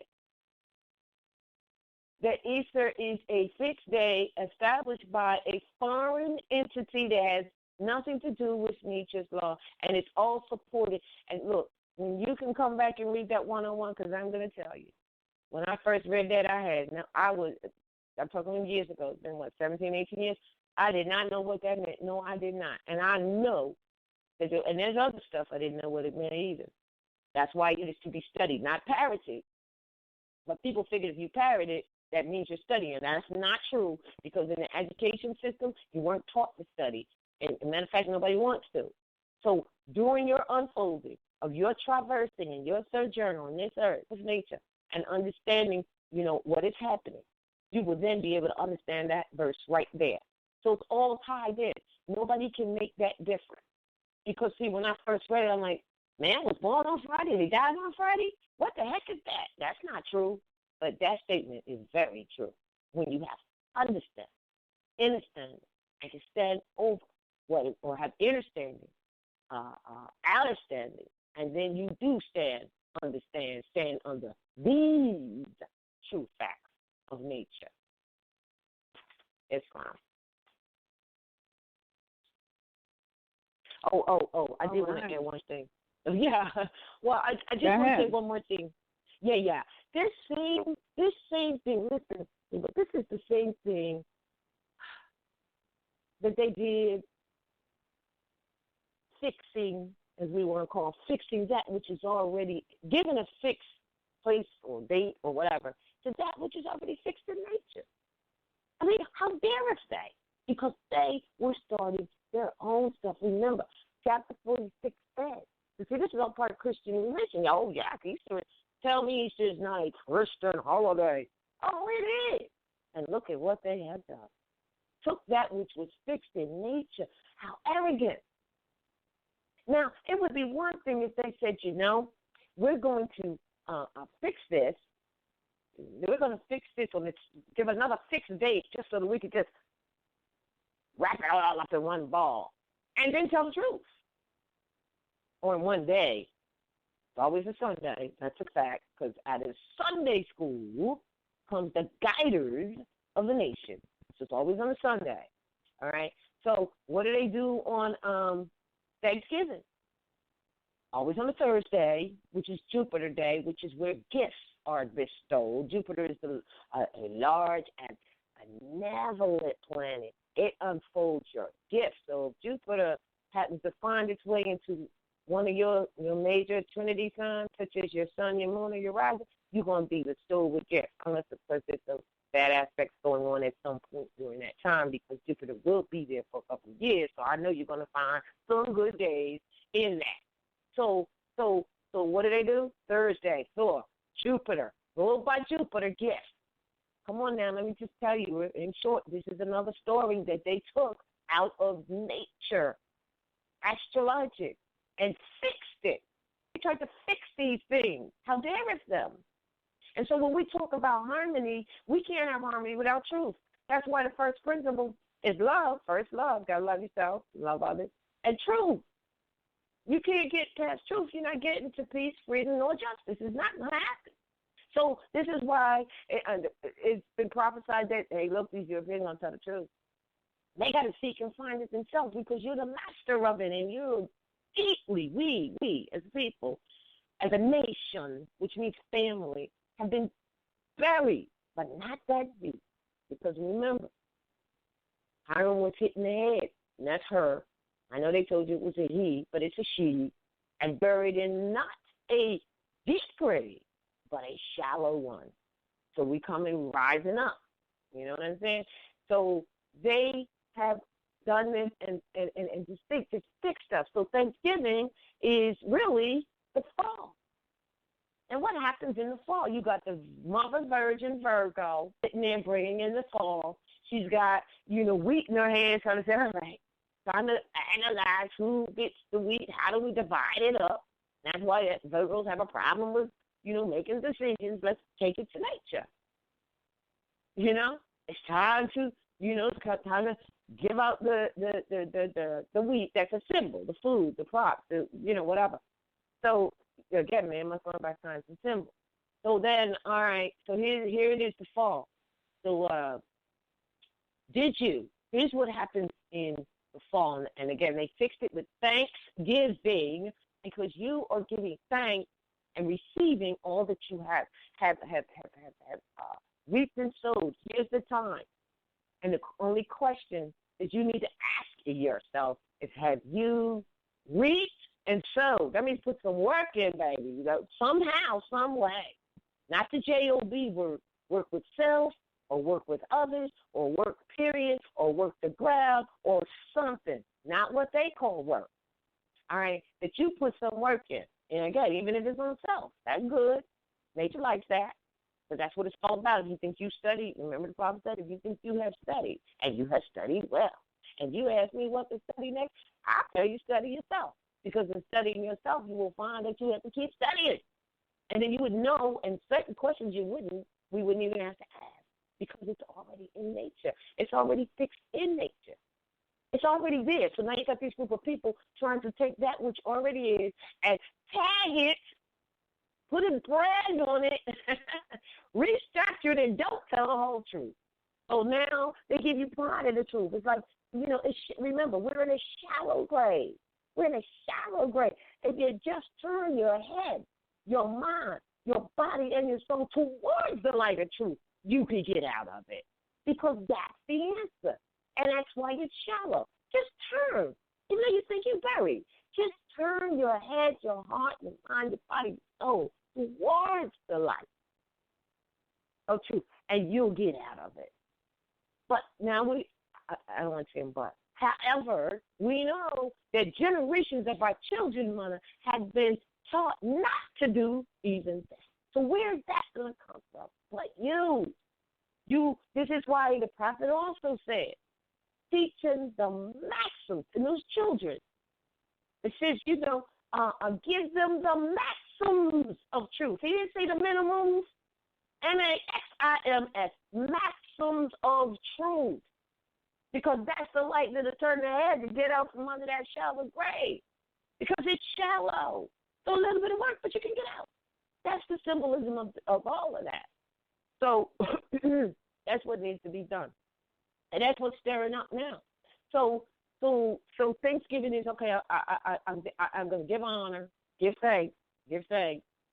that Easter is a fixed day established by a foreign entity that has nothing to do with nature's law, and it's all supported. And look, when you can come back and read that 101, because I'm going to tell you, when I first read that, I'm talking years ago, it's been, 17, 18 years? I did not know what that meant. No, I did not. And I know, and there's other stuff I didn't know what it meant either. That's why it is to be studied, not parroted. But people figure if you parrot it, that means you're studying. That's not true, because in the education system, you weren't taught to study. And, as a matter of fact, nobody wants to. So during your unfolding of your traversing and your sojourn on this earth, this nature, and understanding, what is happening, you will then be able to understand that verse right there. So it's all tied in. Nobody can make that different. Because, see, when I first read it, I'm like, man was born on Friday, he died on Friday? What the heck is that? That's not true. But that statement is very true when you have understanding, and can stand over what, or have understanding, understanding, and then you do stand under these true facts of nature. It's fine. I did want to add one thing. Yeah. Well, I just want to say one more thing. Yeah. This same thing, listen, this is the same thing that they did fixing, as we want to call, fixing that which is already given a fixed place or date or whatever to that which is already fixed in nature. I mean, how dare they? Because they were starting their own stuff. Remember, chapter 46 says, you see, this is all part of Christian religion. Oh, yeah, Easter. Tell me Easter is not a Christian holiday. Oh, it is. And look at what they have done. Took that which was fixed in nature. How arrogant. Now, it would be one thing if they said, we're going to fix this. We're going to fix this, or let's give another fixed date just so that we could just wrap it all up in one ball and then tell the truth. Or in one day. It's always a Sunday. That's a fact, because out of Sunday school comes the guiders of the nation. So it's always on a Sunday. All right? So what do they do on Thanksgiving? Always on a Thursday, which is Jupiter Day, which is where gifts are bestowed. Jupiter is a large and benevolent planet. It unfolds your gifts. So if Jupiter happens to find its way into one of your major Trinity signs, such as your sun, your moon, or your rising, you're going to be bestowed with gifts, unless, of course, there's some bad aspects going on at some point during that time, because Jupiter will be there for a couple of years. So I know you're going to find some good days in that. So what do? Thursday, Thor, Jupiter, ruled by Jupiter, gifts. Come on now, let me just tell you, in short, this is another story that they took out of nature, astrologic, and fixed it. They tried to fix these things. How dare it them? And so when we talk about harmony, we can't have harmony without truth. That's why the first principle is love. First love. Got to love yourself, love others, and truth. You can't get past truth. You're not getting to peace, freedom, nor justice. It's not going to happen. So this is why it's been prophesied that, hey, look, these Europeans don't tell the truth. They got to seek and find it themselves, because you're the master of it, and you're deeply, we as people, as a nation, which means family, have been buried, but not that deep. Because remember, Hiram was hit in the head, and that's her. I know they told you it was a he, but it's a she, and buried in not a deep grave, but a shallow one. So we come in rising up. You know what I'm saying? So they have done this and just fixed stuff. So Thanksgiving is really the fall. And what happens in the fall? You got the Mother Virgin Virgo sitting there bringing in the fall. She's got, wheat in her hand, trying to say, all right, trying to analyze who gets the wheat, how do we divide it up. That's why Virgos have a problem with, making decisions. Let's take it to nature. It's time to, it's time to give out the wheat that's a symbol, the food, the props, whatever. So, again, man, must learn by signs and symbols. So then, all right, so here it is, the fall. So here's what happens in the fall. And again, they fixed it with thanksgiving, because you are giving thanks and receiving all that you have reaped and sowed. Here's the time. And the only question that you need to ask yourself is, have you reaped and sowed? That means put some work in, baby. Somehow, some way. Not the JOB word. Work with self, or work with others, or work period, or work the ground, or something. Not what they call work. all right, that you put some work in. And again, even if it's on self, that's good. Nature likes that. But that's what it's all about. If you think you studied, remember the Bible said, if you think you have studied, and you have studied well, and you ask me what to study next, I'll tell you study yourself. Because in studying yourself, you will find that you have to keep studying. And then you would know, and certain questions we wouldn't even have to ask, because it's already in nature. It's already fixed in nature. It's already there. So now you got this group of people trying to take that which already is and tag it, put a brand on it, restructure it, and don't tell the whole truth. So now they give you part of the truth. It's like, remember, we're in a shallow grave. We're in a shallow grave. If you just turn your head, your mind, your body, and your soul towards the light of truth, you can get out of it. Because that's the answer. And that's why it's shallow. Just turn. Even though you think you're buried, just turn your head, your heart, your mind, your body, your soul towards the light of truth, and you'll get out of it. But now I don't want to say but. However, we know that generations of our children, mother, have been taught not to do even that. So where's that going to come from? But you. This is why the prophet also said, teaching the maxims to those children. It says, give them the maxims of truth. He didn't say the minimums. MAXIMS, maxims of truth. Because that's the light that'll turn their head to get out from under that shallow grave. Because it's shallow. So a little bit of work, but you can get out. That's the symbolism of all of that. So that's what needs to be done. And that's what's stirring up now. So Thanksgiving is, okay, I'm going to give honor, give thanks. You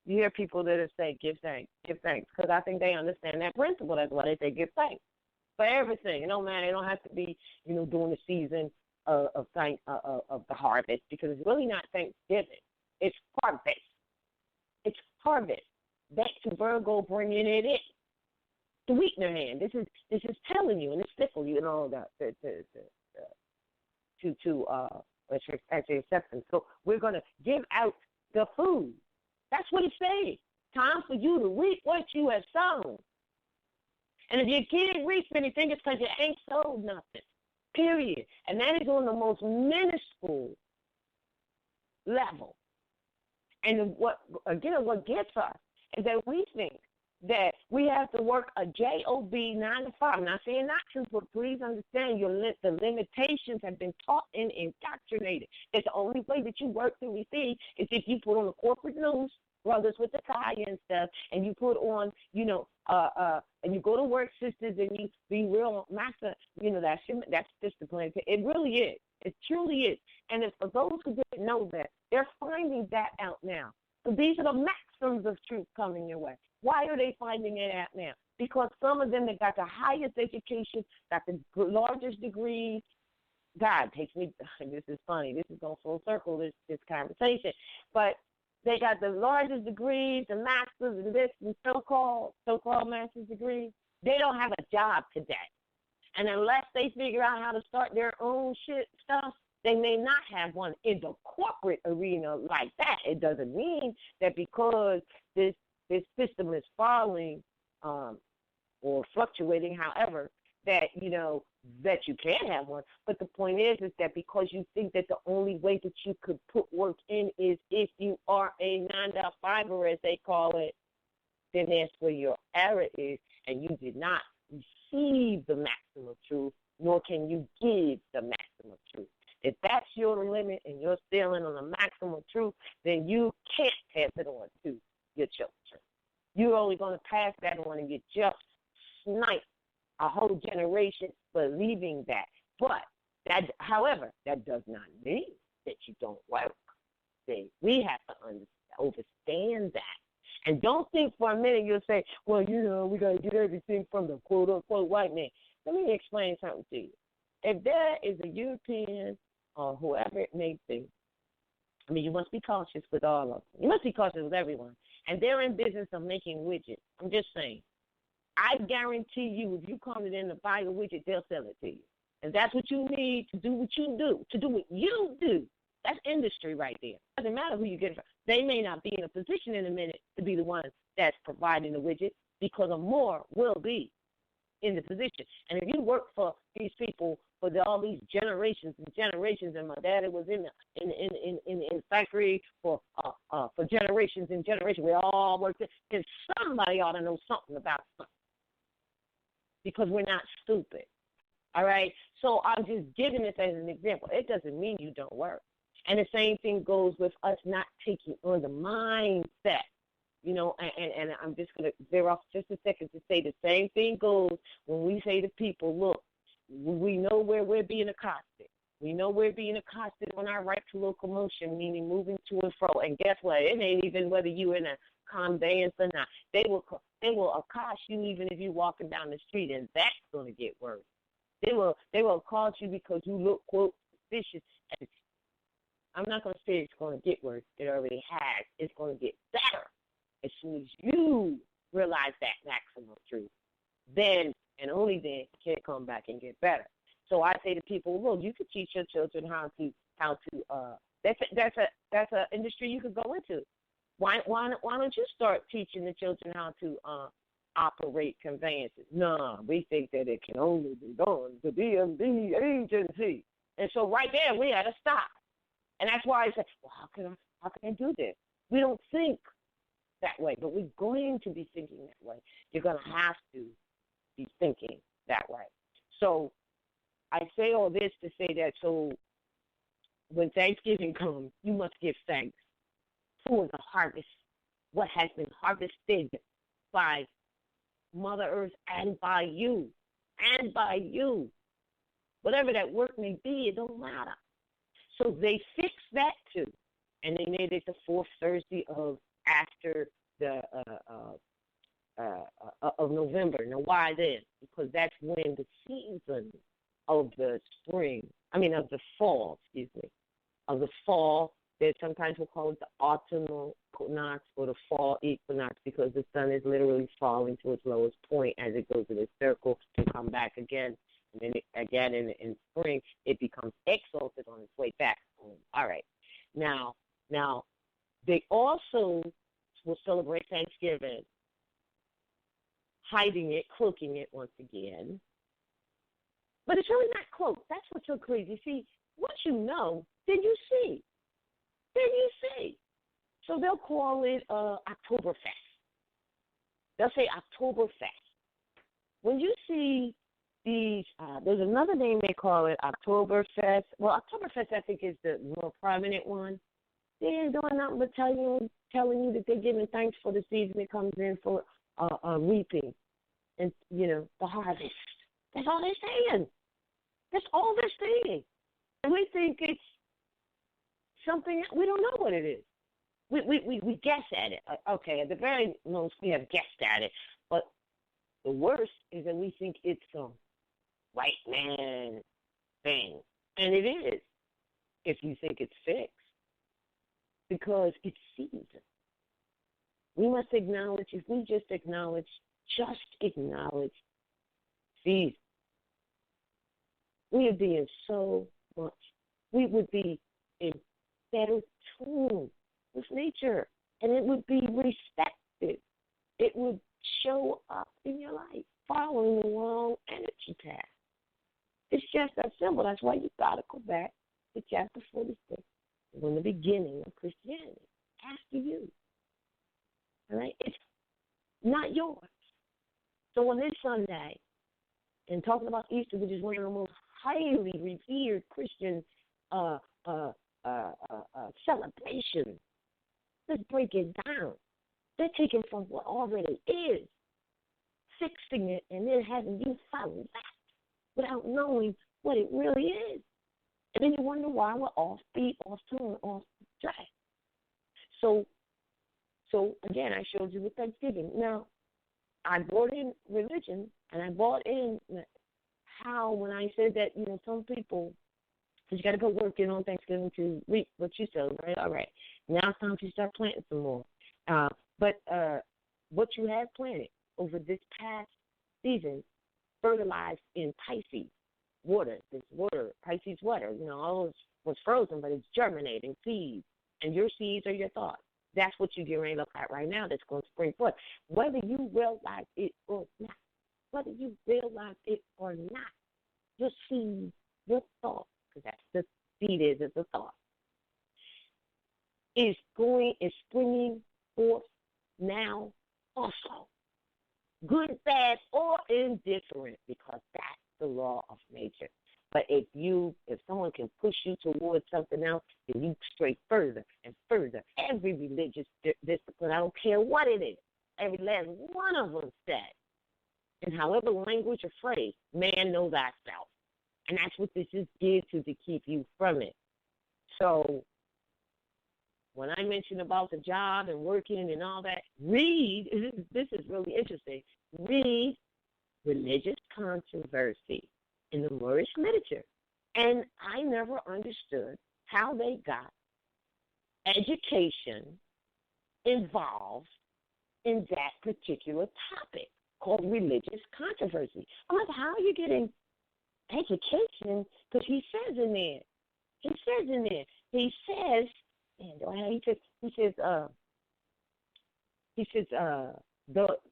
hear people that say give thanks, because I think they understand that principle. That's why they say give thanks for everything. Man, it don't have to be, during the season of the harvest, because it's really not Thanksgiving. It's harvest. It's harvest. Back to Virgo bringing it in. The wheat in their hand. This is telling you, and it's tickle you and all that to actually acceptance. So we're gonna give out the food. That's what it's saying. Time for you to reap what you have sown. And if you can't reap anything, it's because you ain't sold nothing. Period. And that is on the most minuscule level. And what gets us is that we think that we have to work a job 9 to 5. I'm not saying not to, but please understand the limitations have been taught and indoctrinated. It's the only way that you work to receive is if you put on the corporate news, brothers with the tie and stuff, and you put on, and you go to work, sisters, and you be real master. That's discipline. It really is. It truly is. And if for those who didn't know that, they're finding that out now. So these are the maxims of truth coming your way. Why are they finding it out now? Because some of them that got the highest education, got the largest degrees. God takes me, this is funny, this is going full circle, this conversation. But they got the largest degrees, the masters, and this, and so-called master's degrees. They don't have a job today. And unless they figure out how to start their own stuff, they may not have one in the corporate arena like that. It doesn't mean that because this system is falling or fluctuating, however, that that you can have one. But the point is that because you think that the only way that you could put work in is if you are a 9-to-5er, as they call it, then that's where your error is, and you did not receive the maximum truth, nor can you give the maximum truth. If that's your limit and you're stealing on the maximum truth, then you can't pass it on to your children. You're only going to pass that on and you just snipe a whole generation believing that. But however, that does not mean that you don't work. We have to understand that. And don't think for a minute you'll say, well, we got to get everything from the quote-unquote white man. Let me explain something to you. If there is a European or whoever it may be, you must be cautious with all of them. You must be cautious with everyone. And they're in business of making widgets. I'm just saying. I guarantee you, if you come in to buy a widget, they'll sell it to you. And that's what you need to do what you do, to do what you do. That's industry right there. Doesn't matter who you get it from. They may not be in a position in a minute to be the one that's providing the widget because a Moor will be in the position. And if you work for these people for all these generations and generations, and my daddy was in the factory for generations and generations, we all worked, then somebody ought to know something about something because we're not stupid. All right? So I'm just giving this as an example. It doesn't mean you don't work. And the same thing goes with us not taking on the mindset. You know, and I'm just going to veer off just a second to say the same thing goes when we say to people, look, we know where we're being accosted. We know we're being accosted on our right to locomotion, meaning moving to and fro. And guess what? It ain't even whether you're in a conveyance or not. They will accost you even if you're walking down the street, and that's going to get worse. They will accost you because you look, quote, suspicious. And I'm not going to say it's going to get worse. It already has. It's going to get better. As soon as you realize that maximum truth, then and only then can it come back and get better. So I say to people, look, you could teach your children how to that's a industry you could go into. Why don't you start teaching the children how to operate conveyances? No, we think that it can only be done to DMV agency, and so right there we had to stop. And that's why I say, well, how can I do this? We don't think that way, but we're going to be thinking that way. You're going to have to be thinking that way. So I say all this to say that so when Thanksgiving comes, you must give thanks for the harvest, what has been harvested by Mother Earth and by you. Whatever that work may be, it don't matter. So they fixed that too, and they made it the fourth Thursday of after the of November. Now, why this? Because that's when the season of the of the fall, of the fall. That sometimes we'll call it the autumnal equinox or the fall equinox because the sun is literally falling to its lowest point as it goes in a circle to come back again. And then again in spring, it becomes exalted on its way back home. All right. Now, they also will celebrate Thanksgiving, hiding it, cloaking it once again. But it's really not cloaked. That's what's so crazy. See, once you know, then you see. So they'll call it Oktoberfest. They'll say Oktoberfest. When you see these, there's another name they call it, Oktoberfest. Well, Oktoberfest, I think, is the more prominent one. They ain't doing nothing but telling you that they're giving thanks for the season that comes in for reaping and, the harvest. That's all they're saying. That's all they're saying. And we think it's something, we don't know what it is. We guess at it. Okay, at the very most, we have guessed at it. But the worst is that we think it's some white man thing. And it is, if you think it's fixed. Because it's season. We must acknowledge, if we just acknowledge season, we would be in so much, we would be in better tune with nature, and it would be respected. It would show up in your life, following the wrong energy path. It's just that simple. That's why you got to go back to chapter 46. From the beginning of Christianity, after you. All right? It's not yours. So on this Sunday, and talking about Easter, which is one of the most highly revered Christian celebrations, let's break it down. They're taking from what already is, fixing it, and then having you follow that without knowing what it really is. And then you wonder why we're off beat, off tune, off track. So again, I showed you with Thanksgiving. Now, I brought in religion, and I brought in how when I said that, some people, because you got to go work in on Thanksgiving to reap what you sow, right? All right. Now it's time to start planting some more. But what you have planted over this past season fertilized in Pisces. Water, Pisces water, all those what's frozen, but it's germinating seeds. And your seeds are your thoughts. That's what you're getting ready to look at right now that's going to spring forth. Whether you realize it or not, whether you realize it or not, your seed, your thought, because that's the seed is a thought, is springing forth now also. Good, bad, or indifferent, because that's the law of nature. But if someone can push you towards something else, then you stray further and further. Every religious discipline, I don't care what it is, every last one of them said, in however language or phrase, man know thyself. And that's what this is geared to keep you from it. So when I mention about the job and working and all that, read, this is really interesting, read Religious Controversy in the Moorish literature. And I never understood how they got education involved in that particular topic called religious controversy. I'm like, how are you getting education? Because he says,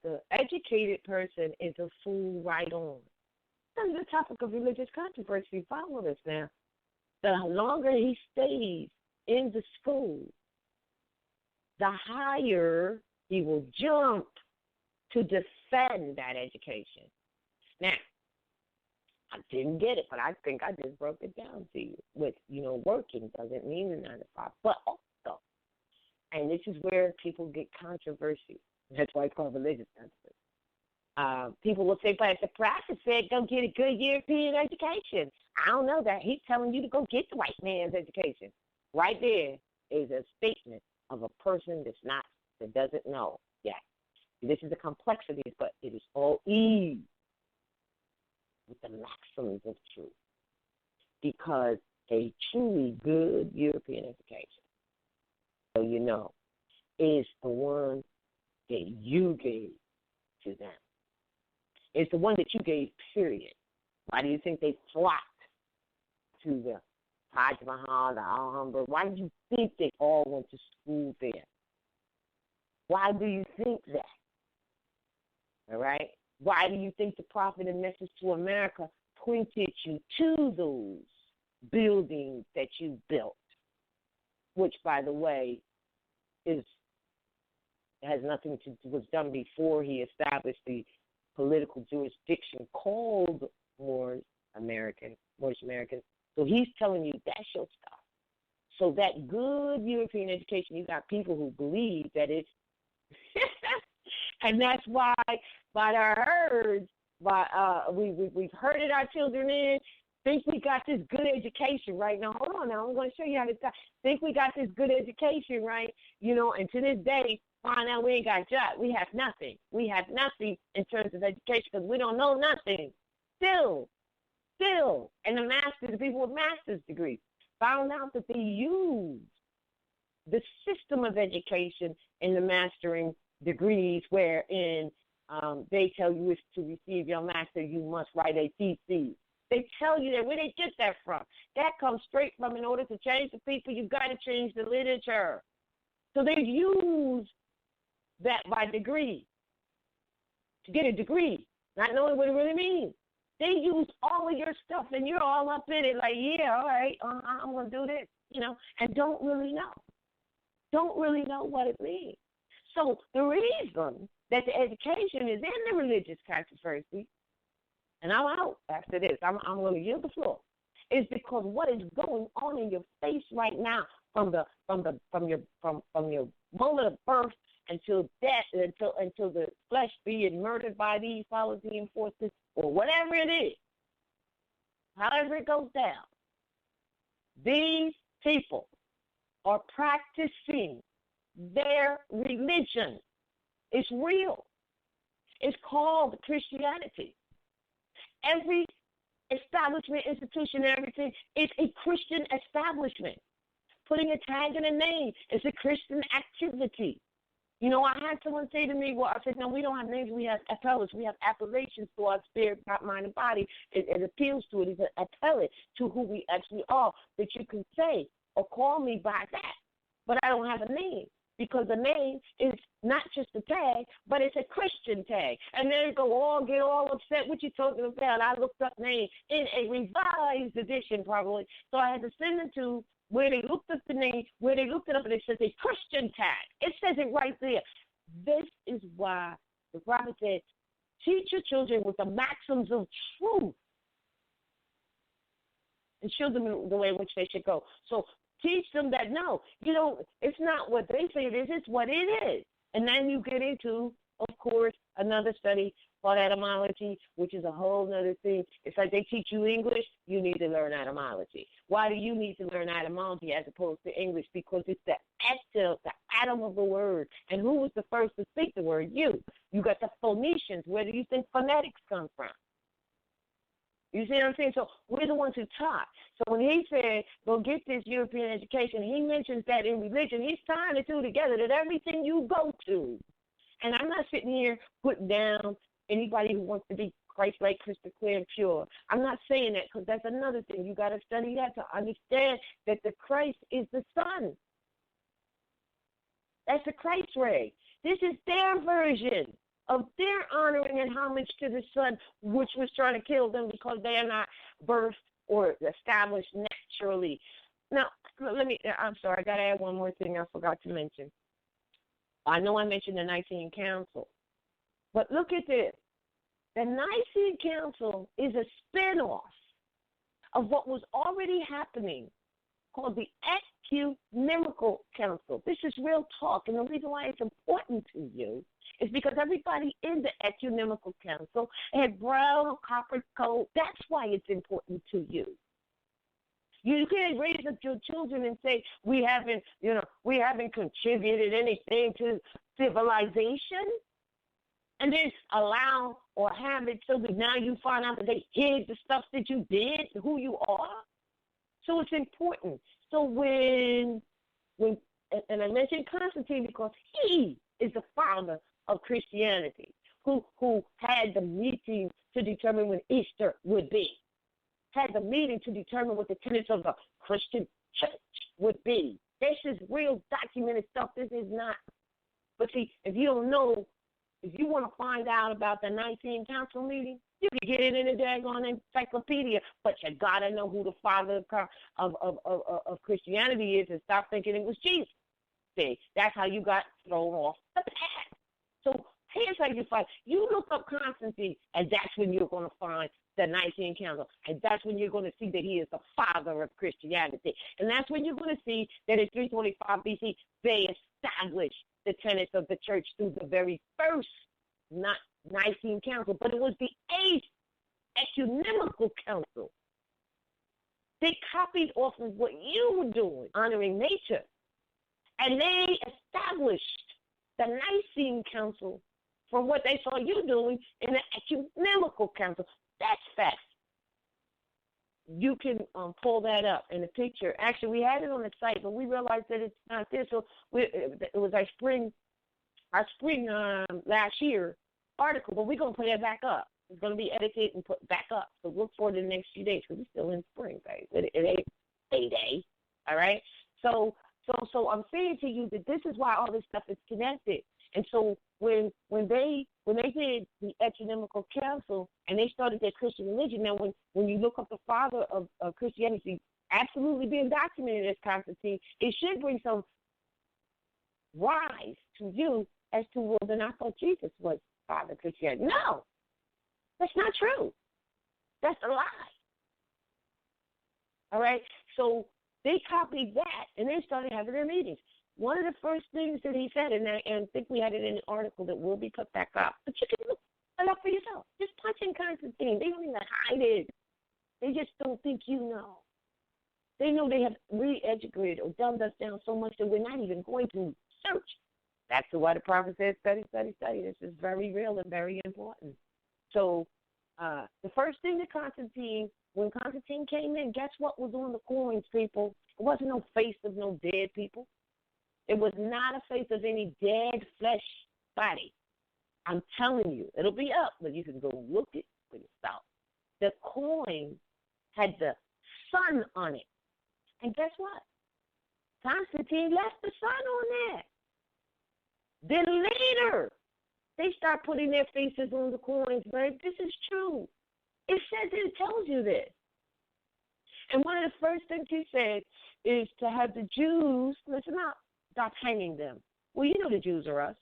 the educated person is a fool right on. That's the topic of religious controversy. Follow this now. The longer he stays in the school, the higher he will jump to defend that education. Now, I didn't get it, but I think I just broke it down to you. With, working doesn't mean a 9 to 5, but also, and this is where people get controversy. That's why it's called religious controversy. People will say, but the prophet said, go get a good European education. I don't know that. He's telling you to go get the white man's education. Right there is a statement of a person that doesn't know. Yeah. This is the complexity, but it is all ease with the maxims of truth. Because a truly good European education, so is the one that you gave to them. It's the one that you gave, period. Why do you think they flocked to the Taj Mahal, the Alhambra? Why do you think they all went to school there? Why do you think that? All right? Why do you think the prophet and message to America pointed you to those buildings that you built? Which, by the way, has nothing to was done before he established the political jurisdiction called Moorish American. So he's telling you that's your stuff. So that good European education, you got people who believe that it's, and that's why by our herds, we've herded our children in. Think we got this good education right now. Hold on now, I'm going to show you how this got. Think we got this good education, right? And to this day, find out we ain't got job. We have nothing. We have nothing in terms of education because we don't know nothing. Still. And the people with master's degrees found out that they use the system of education in the mastering degrees wherein they tell you is to receive your master, you must write a thesis. They tell you that. Where they get that from? That comes straight from, in order to change the people, you've got to change the literature. So they use that by degree, to get a degree, not knowing what it really means. They use all of your stuff, and you're all up in it like, yeah, all right, I'm going to do this, and don't really know. Don't really know what it means. So the reason that the education is in the religious controversy, and I'm out after this, I'm going to yield the floor, is because what is going on in your face right now from your moment of birth until death, until the flesh being murdered by these Palestinian forces or whatever it is, however it goes down, these people are practicing their religion. It's real. It's called Christianity. Every establishment, institution, everything is a Christian establishment. Putting a tag in a name is a Christian activity. You know, I had someone say to me, well, I said, no, we don't have names. We have appellates. We have appellations to our spirit, mind, and body. It appeals to it. It's an appellate to who we actually are that you can say or call me by that. But I don't have a name because the name is not just a tag, but it's a Christian tag. And they get all upset. What you talking about? I looked up name in a revised edition probably. So I had to send it to where they looked up the name, where they looked it up, and it says a Christian tag. It says it right there. This is why the prophet said, teach your children with the maxims of truth and show them the way in which they should go. So teach them that, no, it's not what they say it is, it's what it is. And then you get into, of course, another study called etymology, which is a whole other thing. It's like they teach you English, you need to learn etymology. Why do you need to learn etymology as opposed to English? Because it's the atom of the word. And who was the first to speak the word? You. You got the Phoenicians. Where do you think phonetics come from? You see what I'm saying? So we're the ones who taught. So when he said, go get this European education, he mentions that in religion. He's tying the two together, that everything you go to. And I'm not sitting here putting down anybody who wants to be Christ-like, crystal clear, and pure. I'm not saying that because that's another thing. You got to study that to understand that the Christ is the Son. That's the Christ ray. This is their version of their honoring and homage to the Son, which was trying to kill them because they are not birthed or established naturally. Now, I'm sorry, I got to add one more thing I forgot to mention. I know I mentioned the Nicene Council, but look at this. The Nicene Council is a spinoff of what was already happening called the Ecumenical Council. This is real talk, and the reason why it's important to you is because everybody in the Ecumenical Council had brown or copper coat. That's why it's important to you. You can't raise up your children and say we haven't contributed anything to civilization, and then allow or have it so that now you find out that they hid the stuff that you did, who you are. So it's important. So when and I mentioned Constantine because he is the founder of Christianity, who had the meeting to determine when Easter would be, had the meeting to determine what the tenets of the Christian church would be. This is real documented stuff. This is not. But see, if you don't know, if you want to find out about the Nicene Council meeting, you can get it in a daggone encyclopedia, but you got to know who the father of Christianity is and stop thinking it was Jesus. See, that's how you got thrown off the path. So here's how you find. You look up Constantine, and that's when you're going to find the Nicene Council, and that's when you're going to see that he is the father of Christianity. And that's when you're going to see that in 325 BC, they established the tenets of the church through the very first Nicene Council, but it was the 8th Ecumenical Council. They copied off of what you were doing, honoring nature, and they established the Nicene Council from what they saw you doing in the Ecumenical Council. That's fact. You can pull that up in the picture. Actually, we had it on the site, but we realized that it's not there. So it was our spring last year article, but we're going to put it back up. It's going to be edited and put back up. So look for it in the next few days because we're still in spring, guys. It ain't payday, all right? So I'm saying to you that this is why all this stuff is connected. And so when they did the Ecumenical Council and they started their Christian religion, now when you look up the father of Christianity, absolutely being documented as Constantine, it should bring some rise to you as to, well, then I thought Jesus was father of Christianity. No, that's not true. That's a lie. All right? So they copied that, and they started having their meetings. One of the first things that he said, and I think we had it in an article that will be put back up, but you can look it up for yourself. Just punch in Constantine. They don't even hide it. They just don't think you know. They know they have re-educated or dumbed us down so much that we're not even going to search. That's why the prophet says, study, study, study. This is very real and very important. So the first thing that when Constantine came in, guess what was on the coins, people? It wasn't no face of no dead people. It was not a face of any dead flesh body. I'm telling you, it'll be up, but you can go look it for yourself. The coin had the sun on it. And guess what? Constantine left the sun on there. Then later, they start putting their faces on the coins, but this is true. It says it tells you this. And one of the first things he said is to have the Jews, listen up, stop hanging them. Well, you know the Jews are us.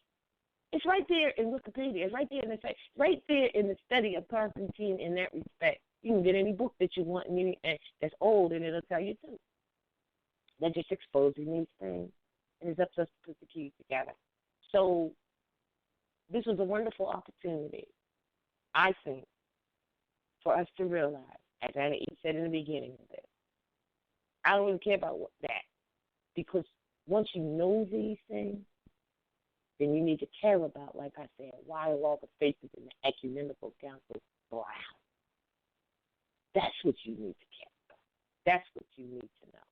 It's right there in Wikipedia. It's right there in the fact, right there in the study of Constantine in that respect. You can get any book that you want and that's old, and it'll tell you too. They're just exposing these things, and it's up to us to put the keys together. So this was a wonderful opportunity, I think, for us to realize, as Anna E. said in the beginning of this, I don't really care about that, because once you know these things, then you need to care about, like I said, why are all the faces in the ecumenical council brown? That's what you need to care about. That's what you need to know.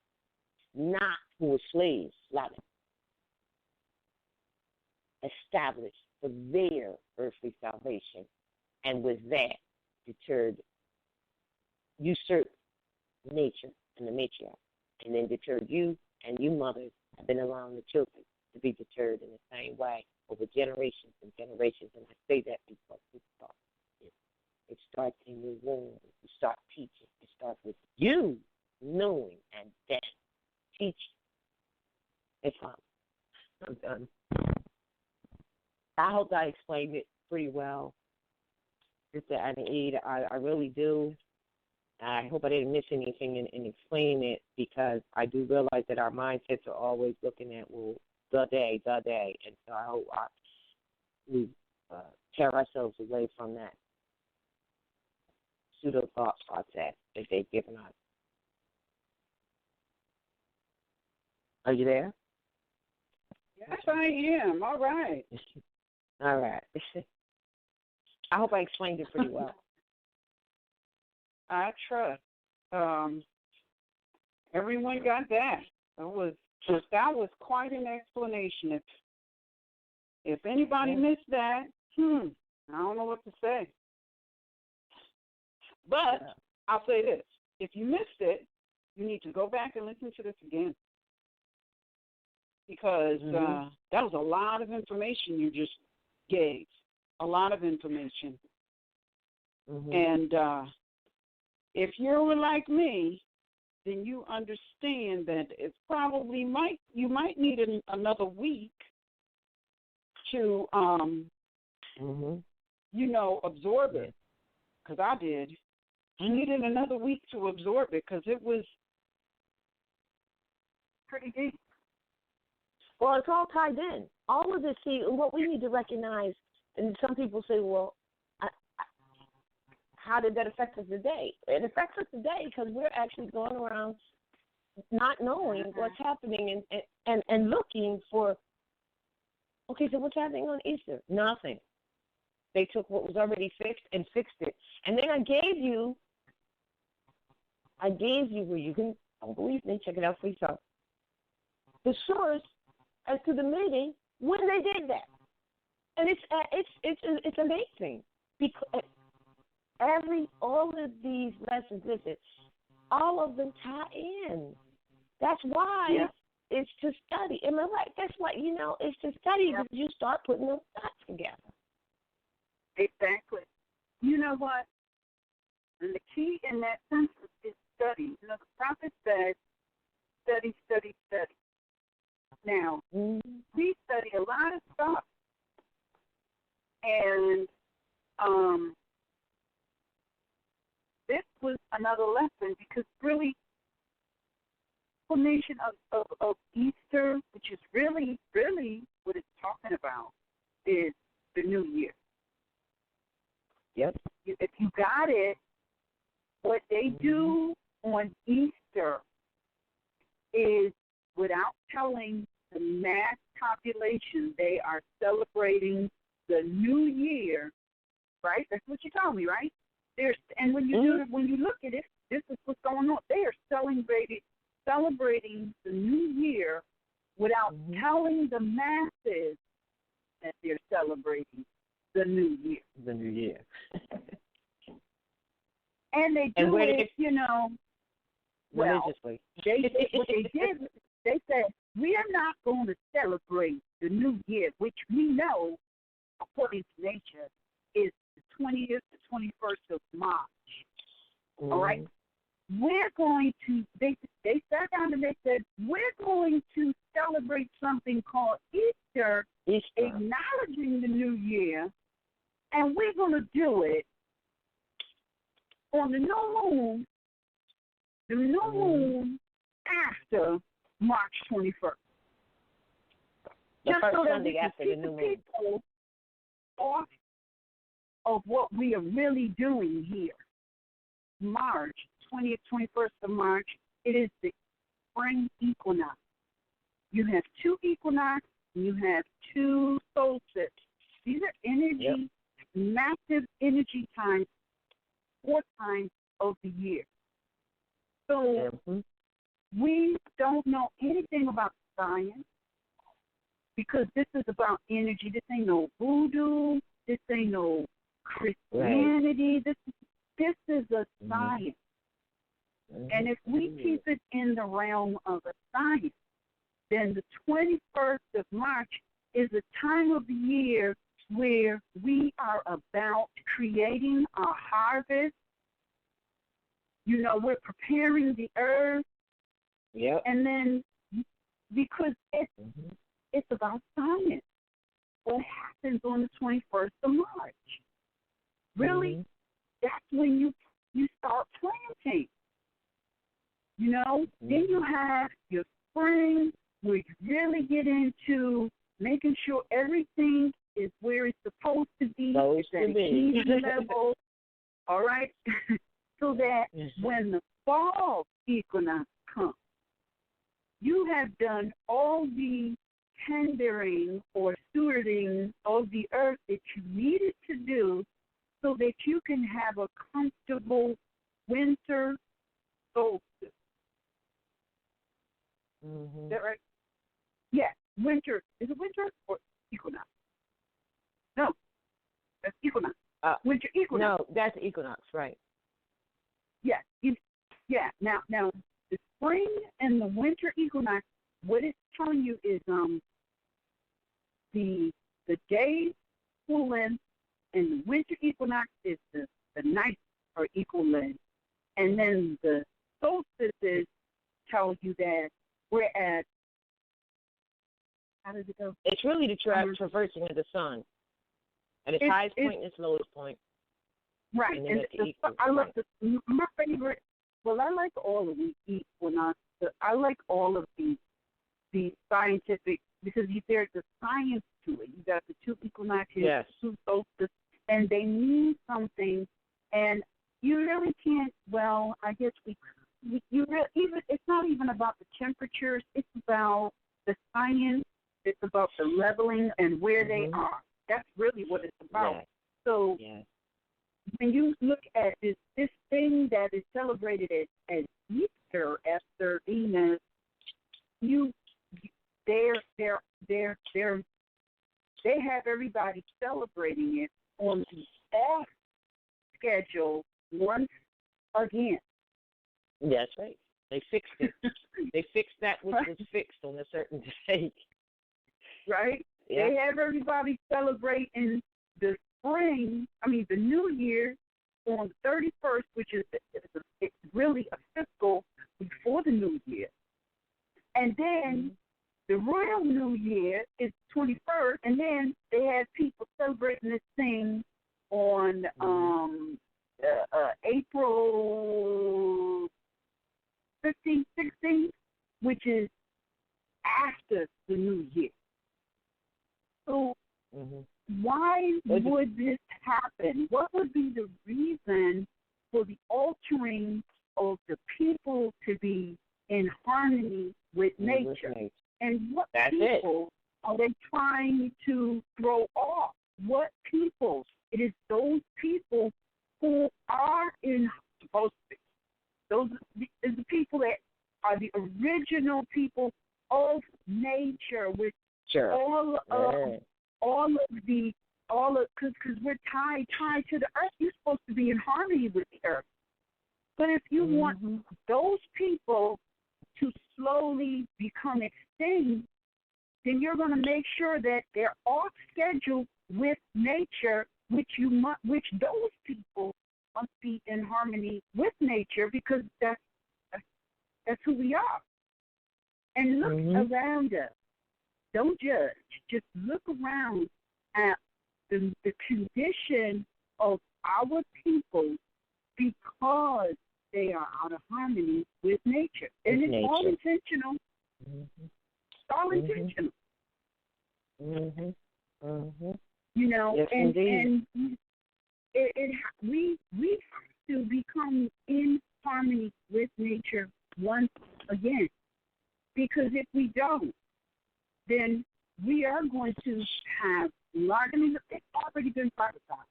Not who were slaves, slaughtered, established for their earthly salvation, and with that deterred, usurped nature and the matriarch, and then deterred you, and you mothers have been allowing the children to be deterred in the same way over generations and generations. And I say that because it starts in your womb. You start teaching. It starts with you knowing and then teaching. It's fun. I'm done. I hope I explained it pretty well. Mr. Anna, I really do. I hope I didn't miss anything in explaining it, because I do realize that our mindsets are always looking at, well, the day. And so I hope we tear ourselves away from that pseudo thought process that they've given us. Are you there? Yes, I am. All right. All right. I hope I explained it pretty well. I trust. Everyone got that. That was quite an explanation. If anybody missed that, I don't know what to say. But I'll say this: if you missed it, you need to go back and listen to this again, because that was a lot of information you just gave. A lot of information. And if you're like me, then you understand that it's probably you might need another week to absorb it, because I did. I needed another week to absorb it, because it was pretty deep. Well, it's all tied in. All of this, see, what we need to recognize, and some people say, well, how did that affect us today? It affects us today because we're actually going around not knowing what's happening and looking for, okay, so what's happening on Easter? Nothing. They took what was already fixed and fixed it. And then I gave you where you can, don't believe me, check it out for yourself, the source as to the meeting when they did that. And it's amazing, because all of these lessons, listen, all of them tie in. That's why it's to study. Am I right? That's why, it's to study, because you start putting those thoughts together. Exactly. You know what? And the key in that sense is study. The prophet said, study, study, study. Now, we study a lot of stuff. And this was another lesson, because really, explanation of Easter, which is really what it's talking about, is the new year. Yep. If you got it, what they do on Easter is, without telling the mass population, they are celebrating the new year, right? That's what you told me, right? And when you when you look at it, this is what's going on. They are celebrating the new year without telling the masses that they're celebrating the new year. The new year. And they do it, religiously. What they did, they said, we are not going to celebrate the new year, which we know, according to nature, is the 20th to 21st of March. All right? We're going to, they sat down and they said, we're going to celebrate something called Easter, acknowledging the new year, and we're going to do it on the new moon after March 21st. The just first so that Sunday we can after the keep new moon. people off of what we are really doing here. March, 20th, 21st of March, it is the Spring Equinox. You have 2 equinox, and you have 2 solstices. These are energy, massive energy times, 4 times of the year. So we don't know anything about science because this is about energy. This ain't no voodoo. This ain't no Christianity. Right. This is a science. And if we keep it in the realm of a science, then the 21st of March is a time of the year where we are about creating a harvest. We're preparing the earth. And then because it's about science. What happens on the 21st of March? Really? That's when you start planting. Then you have your spring where you really get into making sure everything is where it's supposed to be. It's at a key level. All right? So that when the fall equinox comes, you have done all the tendering or stewarding of the earth that you needed to do so that you can have a comfortable winter solstice. Is that right? Yes, winter. Is it winter or equinox? No, that's equinox. Winter equinox. No, that's equinox, right? Yes. Now, the spring and the winter equinox, what it's telling you is the days full length, and the winter equinox is the nights are equal length, and then the solstices tell you that we're at. How does it go? It's really the traversing of the sun at its highest point and its lowest point. Right, and I love my favorite. Well, I like all of the equinox. I like all of the scientific because there's a science to it. You got the 2 equinoxes, 2 solstices, and they mean something. And you really can't. Well, I guess it's not even about the temperatures. It's about the science. It's about the leveling and where they are. That's really what it's about. Yes. So when you look at this thing that is celebrated as Easter, Esther, Venus, they have everybody celebrating it on the off schedule once again. That's right. They fixed it. They fixed that which was fixed on a certain day. Right? Yeah. They have everybody celebrating the new year on the 31st, which is it's really a fiscal before the new year. And then the royal new year is 21st, and then they have people celebrating this thing on April 15th, 16th, which is after the new year. So why would this happen? What would be the reason for the altering of the people to be in harmony with nature? And what people are they trying to throw off? What people? It is those people who are supposed to be. Those is the people that are the original people of nature, with Sure. because we're tied to the earth. You're supposed to be in harmony with the earth. But if you want those people to slowly become extinct, then you're going to make sure that they're off schedule with nature, which those people must be in harmony with nature, because that's who we are. And look around us. Don't judge. Just look around at the condition of our people, because they are out of harmony with nature. And it's all intentional. It's all intentional. You know, yes, and we have to become in harmony with nature once again. Because if we don't, then we are going to have it's already been prophesied.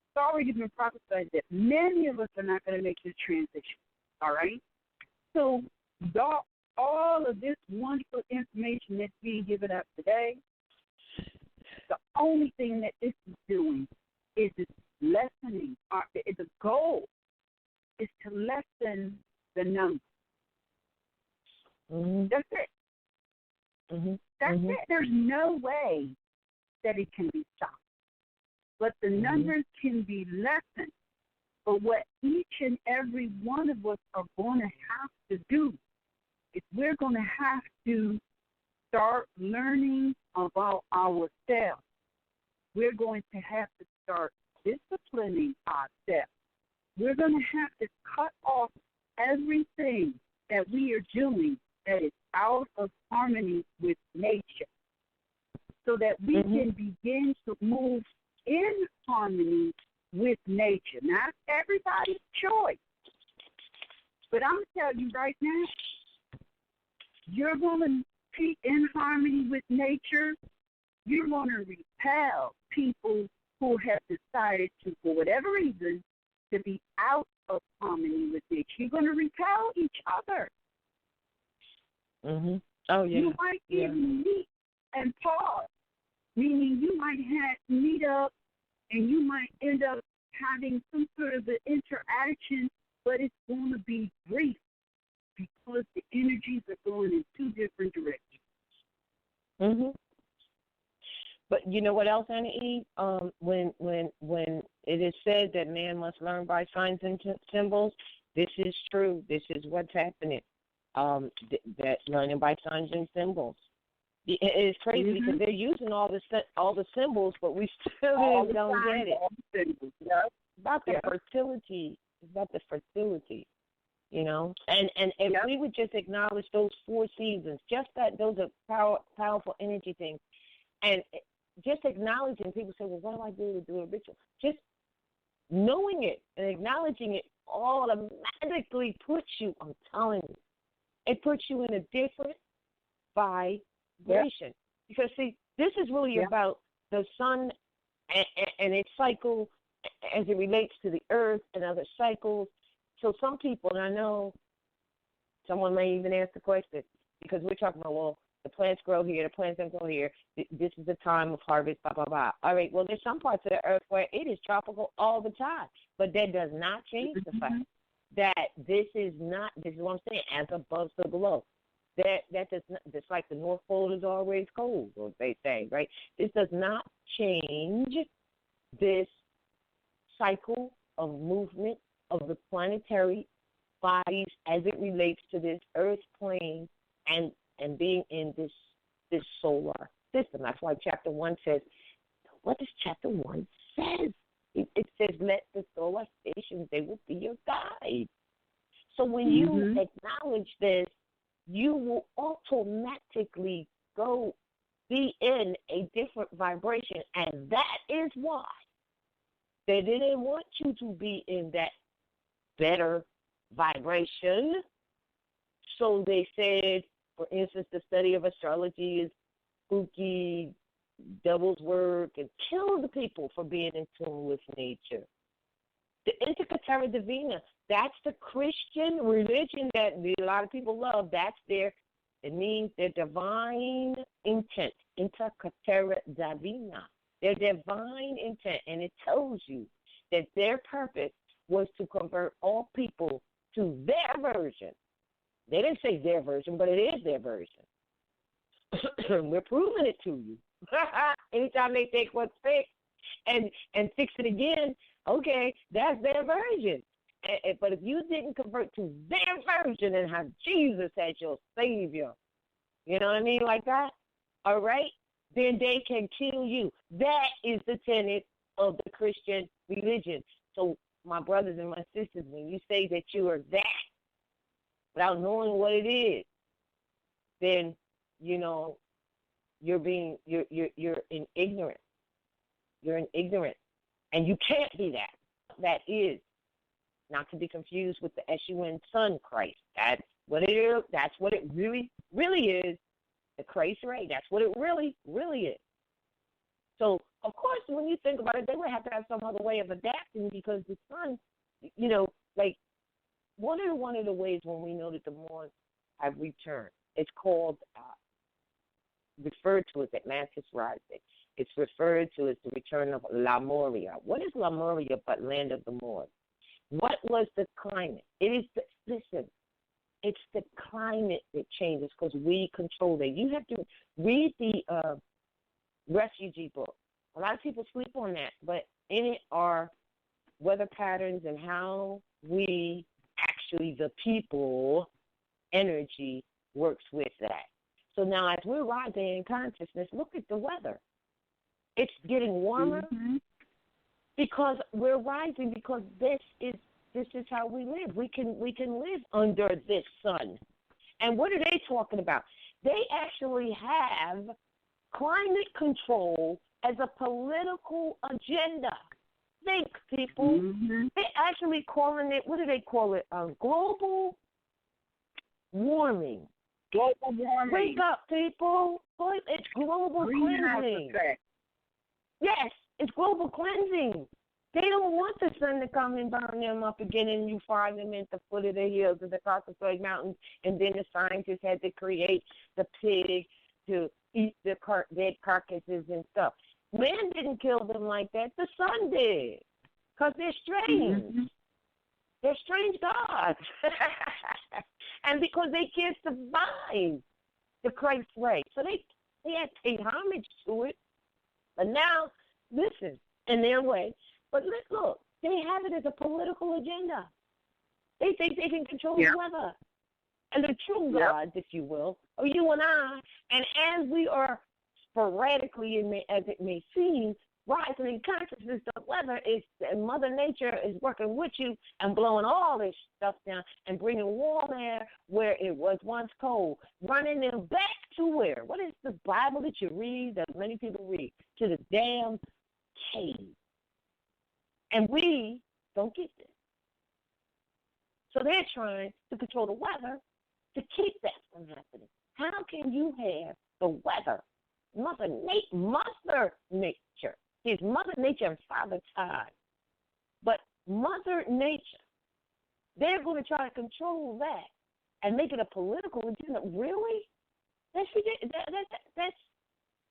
It's already been prophesied that many of us are not going to make this transition. All right? So all of this wonderful information that's being given up today, the only thing that this is doing is it's lessening. The goal is to lessen the number. That's it. That's it. There's no way that it can be stopped. But the numbers can be lessened. But what each and every one of us are going to have to do is we're going to have to start learning about ourselves. We're going to have to start disciplining ourselves. We're going to have to cut off everything that we are doing that is out of harmony with nature, so that we can begin to move in harmony with nature. Not everybody's choice, but I'm telling you right now, you're going to be in harmony with nature. You're going to repel people who have decided to, for whatever reason, to be out of harmony with nature. You're going to repel each other. Oh, yeah. You might even meet and pause, meaning you might meet up and you might end up having some sort of an interaction, but it's going to be brief because the energies are going in two different directions. But you know what else, Anna E? When it is said that man must learn by signs and symbols, this is true. This is what's happening. That learning by signs and symbols. It is crazy because they're using all the symbols, but we still don't get it. It's about the fertility. It's about the fertility, you know. And if we would just acknowledge those 4 seasons, just that those are powerful energy things, and just acknowledging. People say, well, what do I do to do a ritual? Just knowing it and acknowledging it automatically puts you, I'm telling you, it puts you in a different vibration. Because, see, this is really about the sun and its cycle as it relates to the earth and other cycles. So some people, and I know someone may even ask the question, because we're talking about, well, the plants grow here, the plants don't grow here. This is the time of harvest, blah, blah, blah. All right, well, there's some parts of the earth where it is tropical all the time, but that does not change the fact that this is what I'm saying, as above, so below. That does not, just like the North Pole is always cold, what they say, right? This does not change this cycle of movement of the planetary bodies as it relates to this earth plane and being in this solar system. That's why chapter 1 says, what does chapter 1 say? It says, let the solar stations, they will be your guide. So when you acknowledge this, you will automatically go be in a different vibration. And that is why they didn't want you to be in that better vibration. So they said, for instance, the study of astrology is spooky, devil's work, and kill the people for being in tune with nature. The Indica Terra Divina, that's the Christian religion that a lot of people love. That's their It means their divine intent, intercatera divina, their divine intent. And it tells you that their purpose was to convert all people to their version. They didn't say their version, but it is their version. We're proving it to you. Anytime they take what's fixed and fix it again, okay, that's their version. But if you didn't convert to their version and have Jesus as your Savior, you know what I mean, like that, all right, then they can kill you. That is the tenet of the Christian religion. So, my brothers and my sisters, when you say that you are that without knowing what it is, then, you know, you're in ignorance. You're in ignorance. And you can't be that. That is not to be confused with the S-U-N Son Christ. That's what it is. That's what it really, really is. The Christ Ray. That's what it really, really is. So, of course, when you think about it, they would have to have some other way of adapting because the sun, you know, like one of the ways when we know that the Moors have returned, it's called, referred to as at Mantis rising. It's referred to as the return of La Moria. What is La Moria but land of the Moors? What was the climate? It is, listen, it's the climate that changes because we control it. You have to read the refugee book. A lot of people sleep on that, but in it are weather patterns and how we actually, the people, energy works with that. So now as we're rising in consciousness, look at the weather. It's getting warmer because we're rising because this is how we live. We can live under this sun. And what are they talking about? They actually have climate control as a political agenda. Think, people. They actually calling it, what do they call it? Global warming. Global warming. Wake up, people. It's global cleansing. Effect. Yes, it's global cleansing. They don't want the sun to come and burn them up again and you find them at the foot of the hills of the Caucasus Mountains, and then the scientists had to create the pig to eat the dead carcasses and stuff. Man didn't kill them like that. The sun did because they're strange. They're strange gods. And because they can't survive the Christ way. So they had to pay homage to it. But now, listen, in their way. But look, they have it as a political agenda. They think they can control the weather. And the true gods, if you will, are you and I. And as we are sporadically, as it may seem, rising in consciousness, the weather is, and Mother Nature is working with you and blowing all this stuff down and bringing warm air where it was once cold, running them back to where? What is the Bible that you read, that many people read? To the damn cave. And we don't get this. So they're trying to control the weather to keep that from happening. How can you have the weather, Mother Nature? He's Mother Nature and Father Time. But Mother Nature, they're going to try to control that and make it a political agenda. Really? That's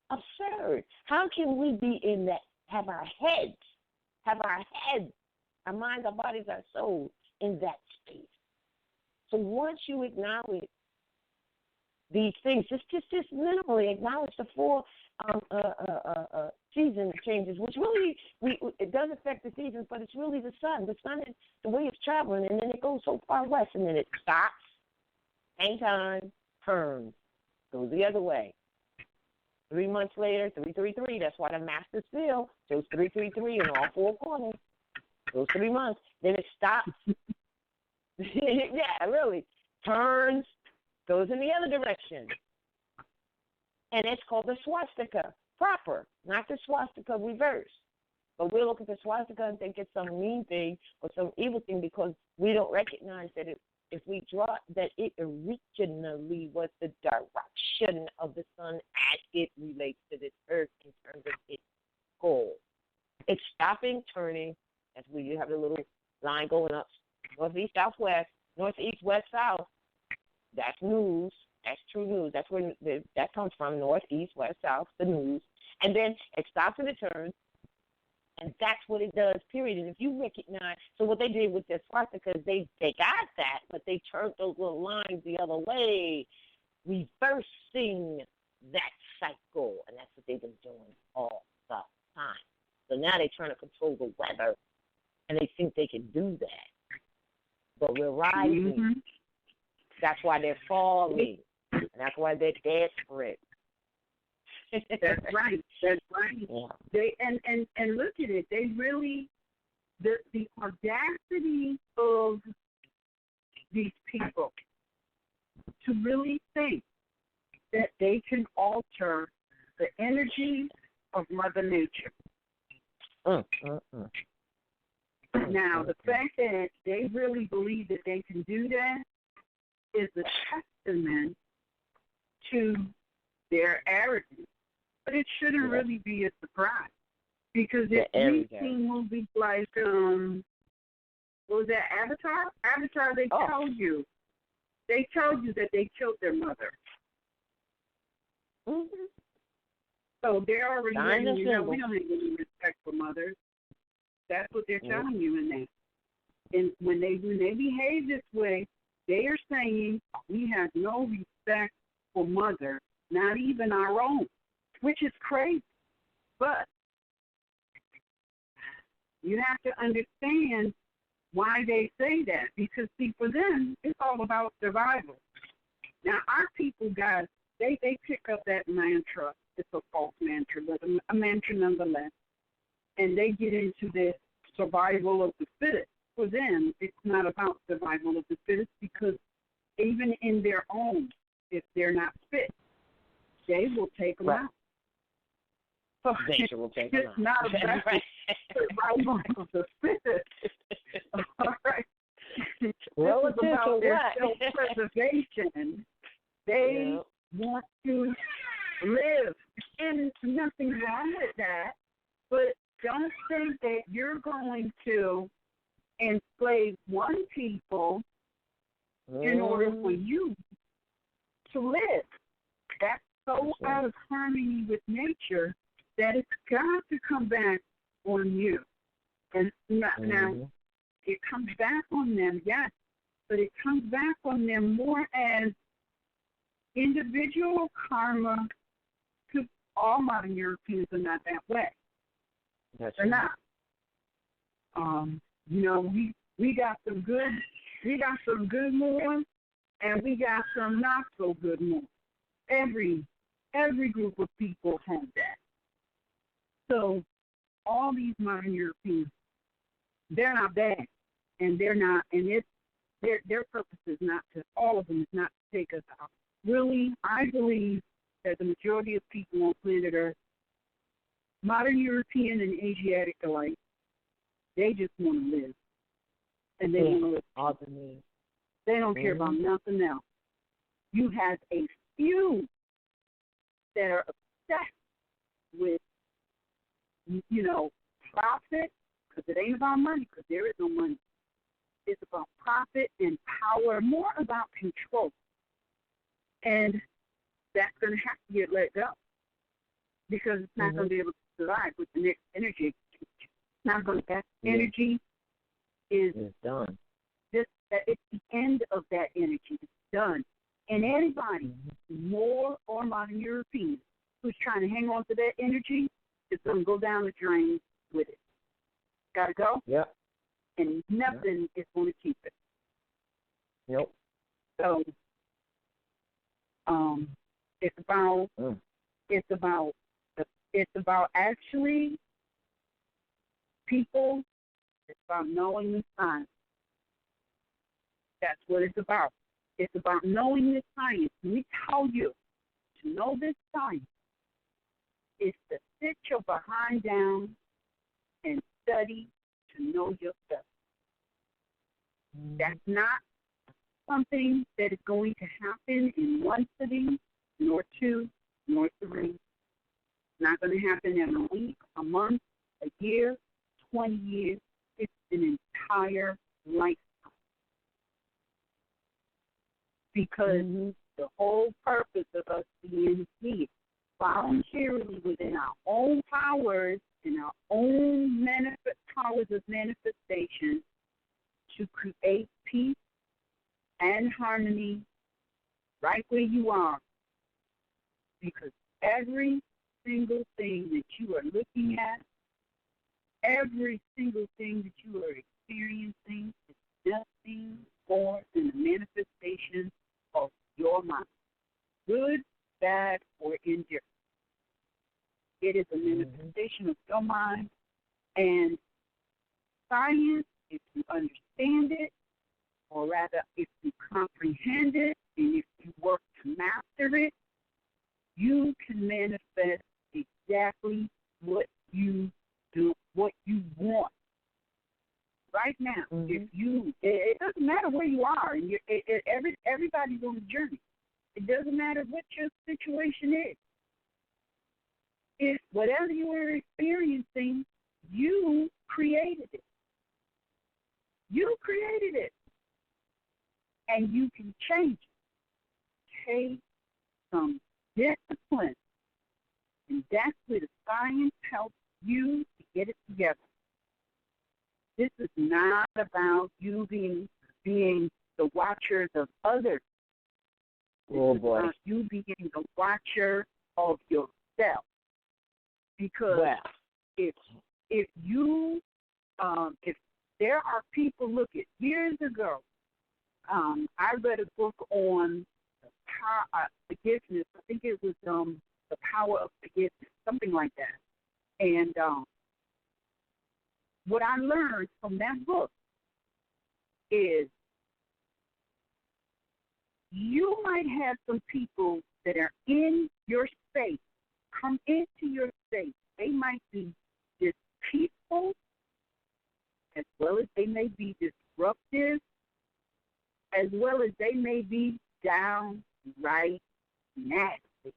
absurd. How can we be in that, have our heads, our minds, our bodies, our souls in that space? So once you acknowledge these things, just minimally acknowledge the four season changes, which really, it does affect the seasons, but it's really the sun. The sun is the way it's traveling, and then it goes so far west, and then it stops, same time, turns, goes the other way. 3 months later, 333. That's why the master seal shows 333 in all four corners. Those 3 months. Then it stops. Yeah, really. Turns, goes in the other direction. And it's called the swastika proper, not the swastika reverse. But we'll look at the swastika and think it's some mean thing or some evil thing because we don't recognize that if we draw that it originally was the direction of the sun as it relates to this earth in terms of its goal. It's stopping, turning, as we have the little line going up, northeast, southwest, northeast, west, south. That's news. That's true news. That's where that comes from, north, east, west, south, the news. And then it stops and it turns, and that's what it does, period. And if you recognize, so what they did with their swastikas, they got that, but they turned those little lines the other way, reversing that cycle, and that's what they've been doing all the time. So now they're trying to control the weather, and they think they can do that. But we're rising. Mm-hmm. That's why they're falling. And that's why they're desperate. That's right. That's right. Yeah. They and look at it. They really the audacity of these people to really think that they can alter the energy of Mother Nature. Now, the fact that they really believe that they can do that is a testament to their arrogance. But it shouldn't really be a surprise. Because if we've seen movies like, what was that, Avatar? Avatar, they told you that they killed their mother. Mm-hmm. So they're already letting you know we don't have any respect for mothers. That's what they're telling you in that. And when they behave this way, they are saying we have no respect for mother, not even our own, which is crazy. But you have to understand why they say that. Because, see, for them, it's all about survival. Now, our people, guys, they pick up that mantra. It's a false mantra, but a mantra nonetheless. And they get into this survival of the fittest. For them, it's not about survival of the fittest because even in their own, if they're not fit, they will take them out. So Nature will take them out. It's not about survival of the fittest. All right. Well, it's about their self-preservation. They want to live. And nothing wrong with that. But don't think that you're going to enslave one people in order for you to live. That's so out of harmony with nature that it's got to come back on you. And now, it comes back on them, yes, but it comes back on them more as individual karma, because all modern Europeans are not that way. They're not. You know, we got some good Moors, and we got some not so good Moors. Every group of people has that. So all these modern Europeans, they're not bad, and they're not, and it's their purpose is not to, all of them is not to take us out. Really, I believe that the majority of people on planet Earth, modern European and Asiatic alike, they just want to live. And they want to live. They don't care about nothing else. You have a few that are obsessed with, you know, profit, because it ain't about money, because there is no money. It's about profit and power, more about control. And that's going to have to get let go, because it's not going to be able to survive with the next energy. It's not going to. That energy is done. It's the end of that energy. It's done. And anybody, Moor or modern European, who's trying to hang on to that energy is going to go down the drain with it. Got to go? Yep. And nothing is going to keep it. Nope. So, it's about actually people. It's about knowing the signs. That's what it's about. It's about knowing the science. We tell you to know this science is to sit your behind down and study to know yourself. That's not something that is going to happen in one sitting, nor two, nor three. It's not going to happen in a week, a month, a year, 20 years. It's an entire lifetime. Because the whole purpose of us being here voluntarily within our own powers and our own powers of manifestation to create peace and harmony right where you are. Because every single thing that you are looking at, every single thing that you are experiencing is nothing more than a manifestation of your mind, good, bad, or indifferent. It is a manifestation of your mind, and science, if you understand it, or rather if you comprehend it, and if you work to master it, you can manifest exactly what you do, what you want. Right now, if you, it doesn't matter where you are, and everybody's on a journey. It doesn't matter what your situation is. If whatever you are experiencing, you created it. You created it. And you can change it. Take some discipline. And that's where the science helps you to get it together. This is not about you being the watchers of others. This is about you being the watcher of yourself. Because if there are people, look at years ago, I read a book on forgiveness. I think it was The Power of Forgiveness, something like that. And what I learned from that book is you might have some people that are in your space, come into your space. They might be distasteful, as well as they may be disruptive, as well as they may be downright nasty.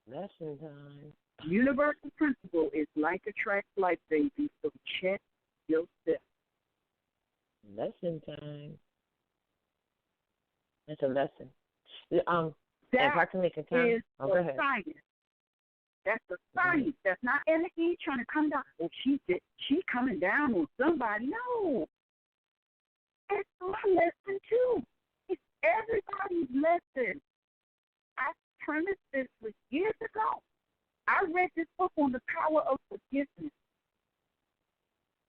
Lesson time. Universal principle is like attracts like, baby, so check yourself. Lesson time. That's a lesson. If I can make a comment. Go ahead. Science. That's the science. That's not energy trying to come down. Oh, she coming down on somebody. No. It's my lesson too. It's everybody's lesson. I premised this years ago. I read this book on the power of forgiveness.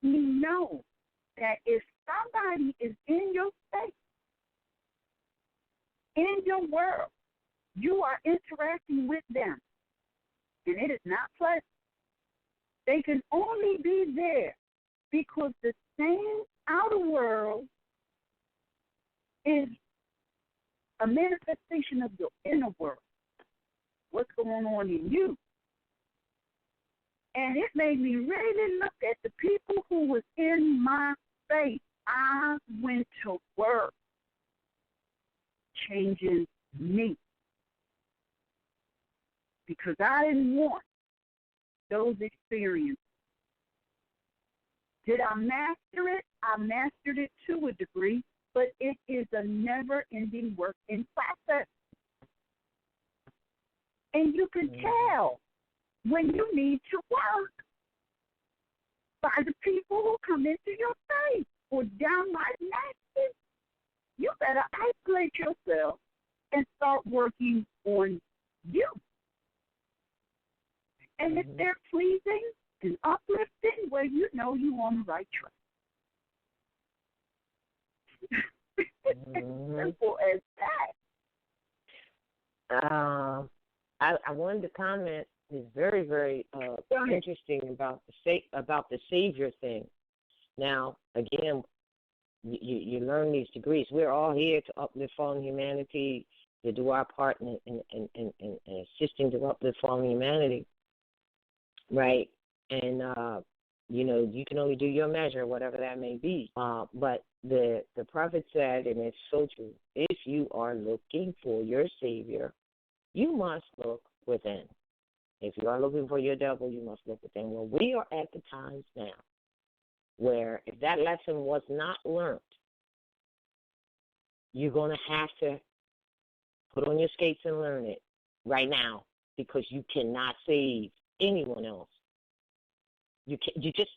We know that if somebody is in your space, in your world, you are interacting with them, and it is not pleasant. They can only be there because the same outer world is a manifestation of your inner world. What's going on in you? And it made me really look at the people who was in my space. I went to work changing me because I didn't want those experiences. Did I master it? I mastered it to a degree, but it is a never-ending work in process. And you can tell when you need to work by the people who come into your face or downright nasty. You better isolate yourself and start working on you. And if they're pleasing and uplifting, well, you know you're on the right track. Simple as that. I wanted to comment. It's very, very interesting about the Savior thing. Now, again, you learn these degrees. We're all here to uplift fallen humanity, to do our part in assisting to uplift fallen humanity, right? And you can only do your measure, whatever that may be. But the prophet said, and it's so true, if you are looking for your Savior, you must look within. If you are looking for your devil, you must look within. Well, we are at the times now where if that lesson was not learned, you're going to have to Put on your skates and learn it right now, because you cannot save anyone else. You can. You just.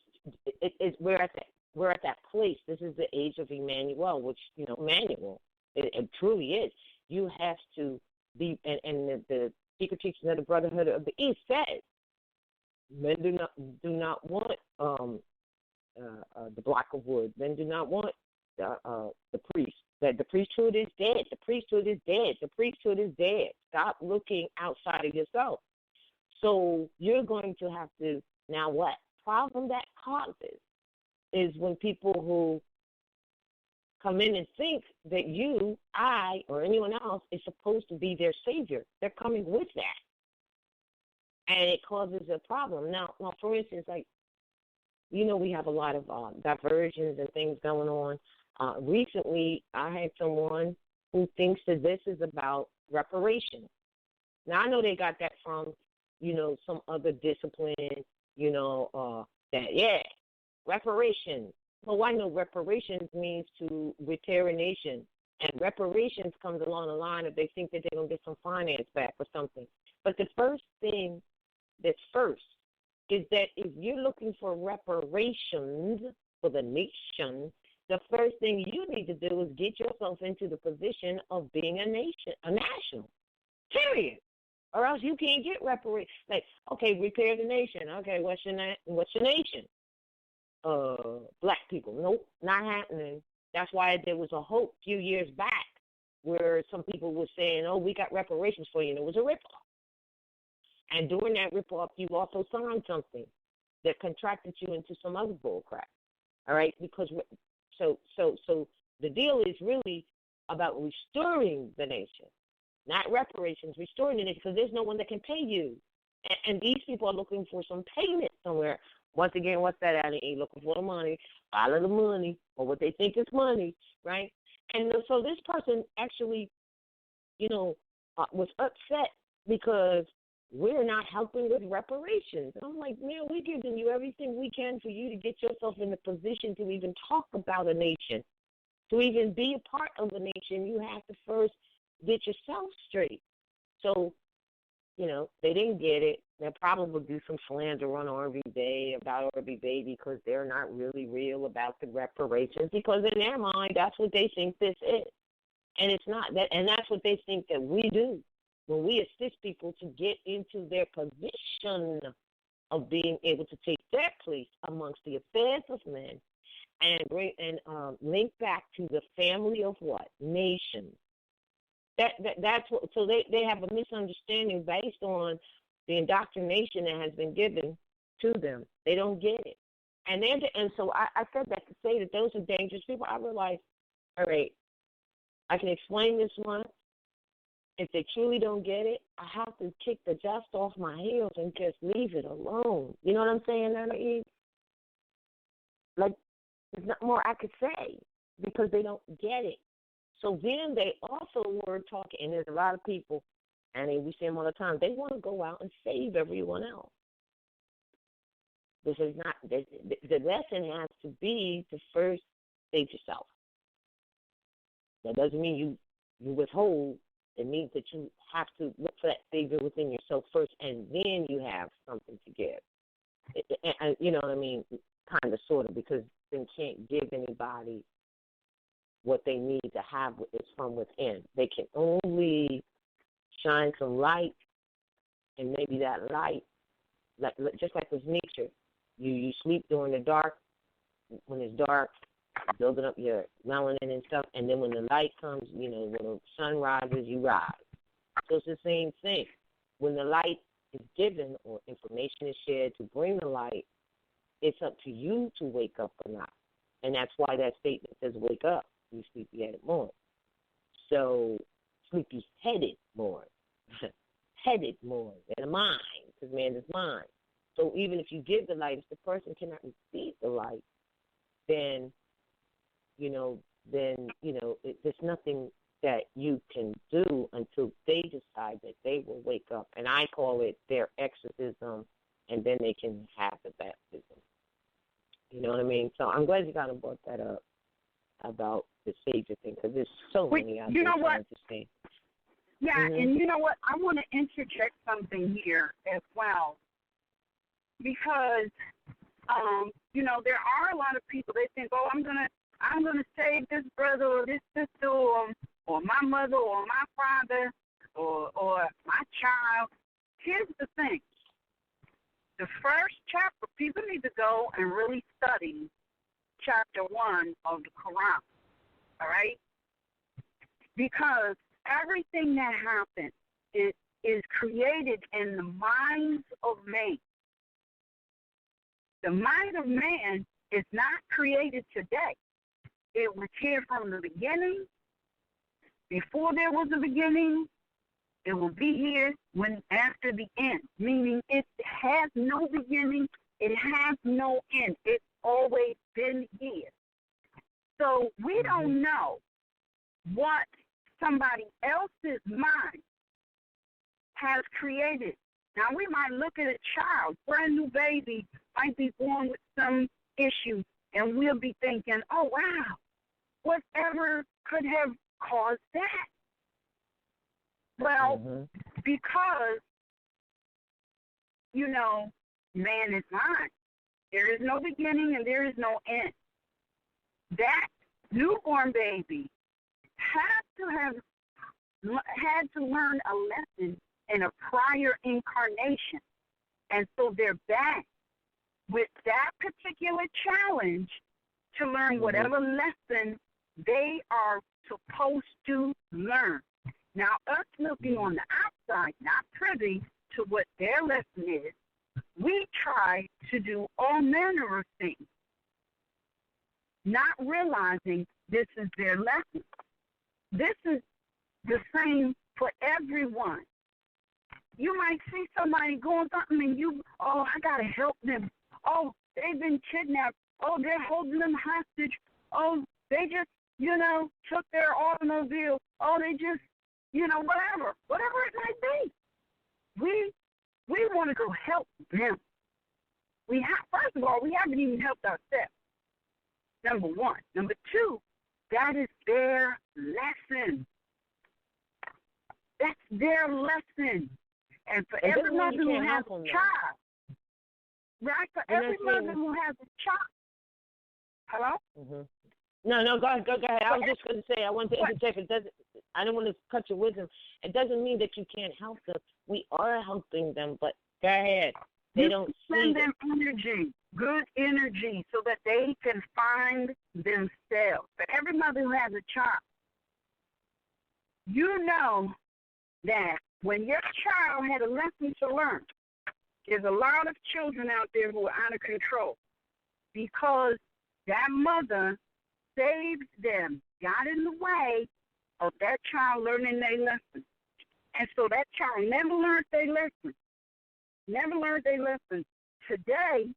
We're at that place. This is the age of Emmanuel, which Emmanuel. It truly is. You have to be, and the secret teachings of the Brotherhood of the East says, men do not want the block of wood. Men do not want the priest. That the priesthood is dead. The priesthood is dead. The priesthood is dead. Stop looking outside of yourself. So you're going to have to, now what problem that causes is when people who come in and think that you, I, or anyone else is supposed to be their savior. They're coming with that. And it causes a problem. Now, for instance, like, we have a lot of diversions and things going on. Recently, I had someone who thinks that this is about reparations. Now, I know they got that from, some other discipline, reparations. Well, I know reparations means to repair a nation. And reparations comes along the line if they think that they're going to get some finance back or something. But the first thing that's first is that if you're looking for reparations for the nation, the first thing you need to do is get yourself into the position of being a national, period. Or else you can't get reparations. Like, okay, repair the nation. Okay, what's your nation? Black people. Nope, not happening. That's why there was a hope a few years back where some people were saying, oh, we got reparations for you, and it was a ripoff. And during that ripoff, you also signed something that contracted you into some other bull crap. All right? Because so the deal is really about restoring the nation, not reparations, restoring the nation, because there's no one that can pay you. And these people are looking for some payment somewhere. Once again, what's that out? Ain't looking for the money, follow the money, or what they think is money, right? And so this person actually, was upset because we're not helping with reparations. And I'm like, man, we're giving you everything we can for you to get yourself in the position to even talk about a nation. To even be a part of a nation, you have to first get yourself straight. So, they didn't get it. They'll probably do some slander on RVBey about RVBey because they're not really real about the reparations, because in their mind, that's what they think this is. And it's not that, and that's what they think that we do when we assist people to get into their position of being able to take their place amongst the affairs of men and bring and link back to the family of what? Nations. That's what. So they have a misunderstanding based on the indoctrination that has been given to them. They don't get it, and so I said that to say that those are dangerous people. I realized, all right, I can explain this one. If they truly don't get it, I have to kick the dust off my heels and just leave it alone. You know what I'm saying, Eve? Like, there's not more I could say because they don't get it. So then they also were talking, and there's a lot of people, and we see them all the time, they want to go out and save everyone else. This is not, the lesson has to be to first save yourself. That doesn't mean you withhold. It means that you have to look for that savior within yourself first, and then you have something to give. And you know what I mean? Kind of, sort of, because they can't give anybody what they need to have is from within. They can only shine some light, and maybe that light, just like with nature, you sleep during the dark. When it's dark, building up your melanin and stuff, and then when the light comes, when the sun rises, you rise. So it's the same thing. When the light is given or information is shared to bring the light, it's up to you to wake up or not. And that's why that statement says, wake up, you sleepy-headed Moor. So sleepy-headed Moor. Headed Moor than a mind, because man is mind. So even if you give the light, if the person cannot receive the light, then there's nothing that you can do until they decide that they will wake up. And I call it their exorcism, and then they can have the baptism. You know what I mean? So I'm glad you kind of brought that up about the Savior thing, because there's so many out there trying to say. Yeah, and you know what? I want to interject something here as well because, there are a lot of people. They think, oh, I'm gonna save this brother or this sister or my mother or my father or my child. Here's the thing: the first chapter, people need to go and really study chapter 1 of the Quran. All right, because everything that happens is created in the minds of man. The mind of man is not created today. It was here from the beginning. Before there was a beginning, it will be here after the end, meaning it has no beginning, it has no end. It's always been here. So we don't know what somebody else's mind has created. Now, we might look at a child, brand new baby, might be born with some issues, and we'll be thinking, oh, wow, whatever could have caused that? Well, because, man is mind. There is no beginning and there is no end. That newborn baby had to learn a lesson in a prior incarnation. And so they're back with that particular challenge to learn whatever lesson they are supposed to learn. Now, us looking on the outside, not privy to what their lesson is, we try to do all manner of things, not realizing this is their lesson. This is the same for everyone. You might see somebody doing something and I got to help them. Oh, they've been kidnapped. Oh, they're holding them hostage. Oh, they just, took their automobile. Oh, they just, whatever it might be. We want to go help them. First of all, we haven't even helped ourselves. Number one. Number two, that is their lesson. That's their lesson. And for every mother who has a child, right? For every mother who has a child. Hello? No, go ahead. I was just going to say, I want to interject. I don't want to cut your wisdom. It doesn't mean that you can't help them. We are helping them, but go ahead. They don't send them energy, good energy, so that they can find themselves. For every mother who has a child, you know that when your child had a lesson to learn, there's a lot of children out there who are out of control because that mother saved them, got in the way of that child learning their lesson. And so that child never learned their lesson. Today,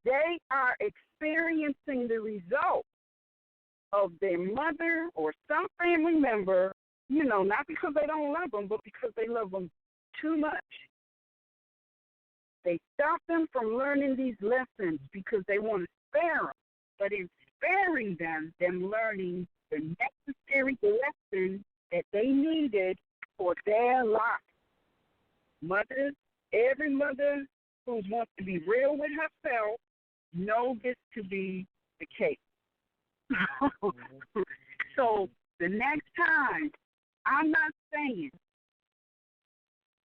they are experiencing the result of their mother or some family member, not because they don't love them, but because they love them too much. They stop them from learning these lessons because they want to spare them. But in sparing them learning the necessary lesson that they needed for their life. Mothers, every mother who wants to be real with herself knows this to be the case. So the next time, I'm not saying,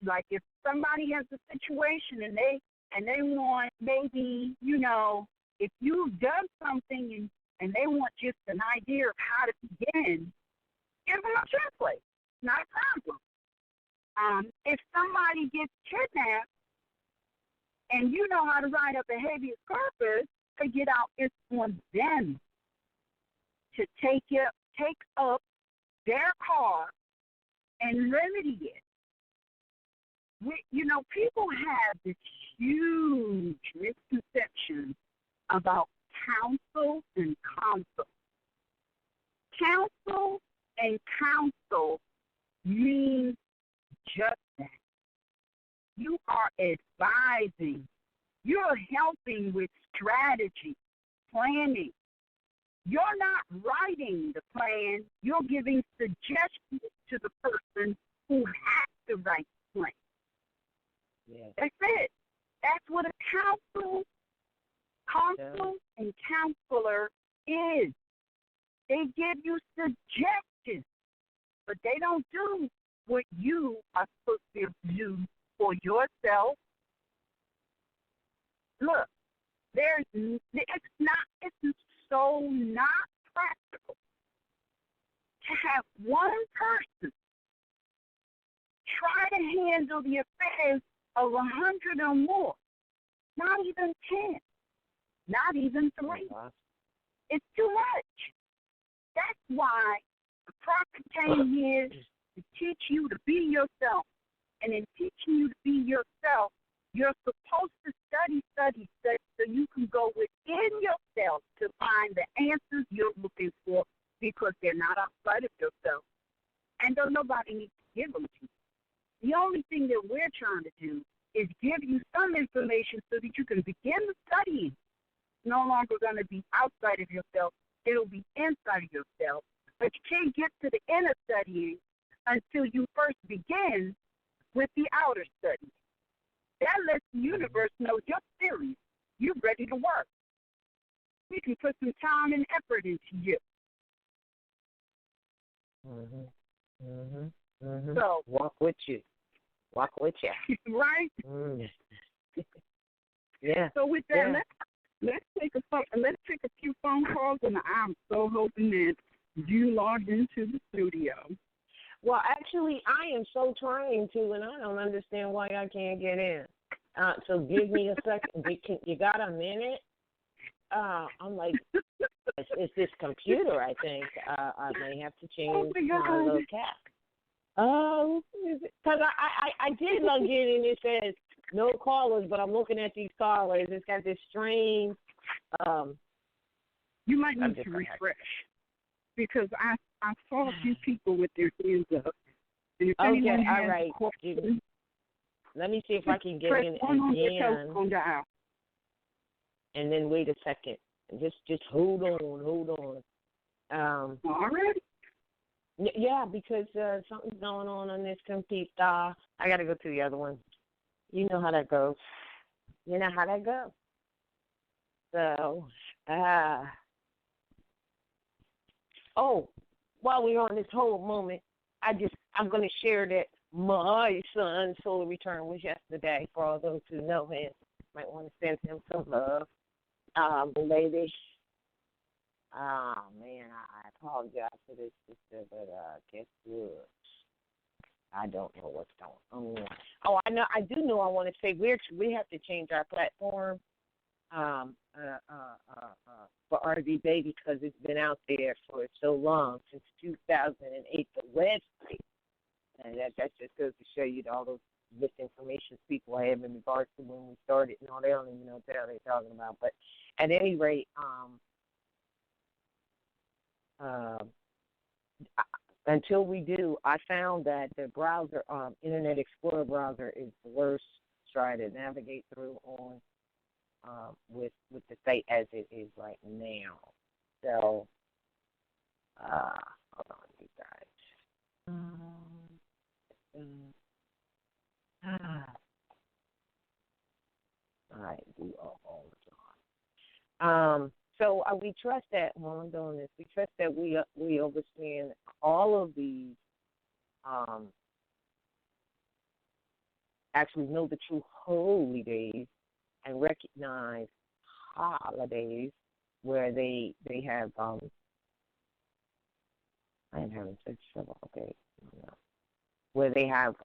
like if somebody has a situation and they want maybe, if you've done something and they want just an idea of how to begin, give them a template. Not a problem. If somebody gets kidnapped and you know how to write up a habeas corpus to get out, it's on them to take up their cause and remedy it. People have this huge misconception about counsel and counsel. Counsel and counsel means just that. You are advising. You're helping with strategy, planning. You're not writing the plan. You're giving suggestions to the person who has the right plan. Yeah. That's it. That's what a counsel and counselor is. They give you suggestions, but they don't do what you are supposed to do for yourself. Look, it's so not practical to have one person try to handle the affairs of 100 or more, not even 10, not even 3. It's too much. That's why the prophet came here to teach you to be yourself. And in teaching you to be yourself, you're supposed to study so you can go within yourself to find the answers you're looking for, because they're not outside of yourself. And don't nobody need to give them to you. The only thing that we're trying to do is give you some information so that you can begin the studying. It's no longer going to be outside of yourself. It'll be inside of yourself. But you can't get to the inner studying until you first begin with the outer study. That lets the universe know you're serious. You're ready to work. We can put some time and effort into you. So walk with you. Right? Yeah. So with that, let's take a few phone calls, and I'm so hoping that you logged into the studio. Well, actually, I am so trying to, and I don't understand why I can't get in. So give me a second. You got a minute? I'm like, it's this computer, I think. I may have to change my little cap. Oh, because I did log in, and it says no callers, but I'm looking at these callers. It's got this strange. You might need to refresh, because I saw a few people with their hands up. And if anyone has all right. Questions, let me see if I can get in again. And then wait a second. Just hold on. All right. Yeah, because something's going on this computer. I got to go to the other one. You know how that goes. So, while we're on this whole moment, I'm going to share that my son's solar return was yesterday. For all those who know him, might want to send him some love. The lady. Oh man, I apologize for this, sister, but guess what? I don't know what's going on. Oh, I know. I do know. I want to say we have to change our platform for RVBey, because it's been out there for so long, since 2008. The website, and that just goes to show you all those misinformation people I have in regards to when we started and all. They don't even know what the hell they're talking about. But at any rate, until we do, I found that the browser, Internet Explorer browser, is the worst to try to navigate through on with the site as it is right now. So, hold on, you guys. I do all the time. So we trust that while I'm doing this, we trust that we understand all of these. Actually, know the true holy days and recognize holidays where they have. I am having such trouble. Okay, where they have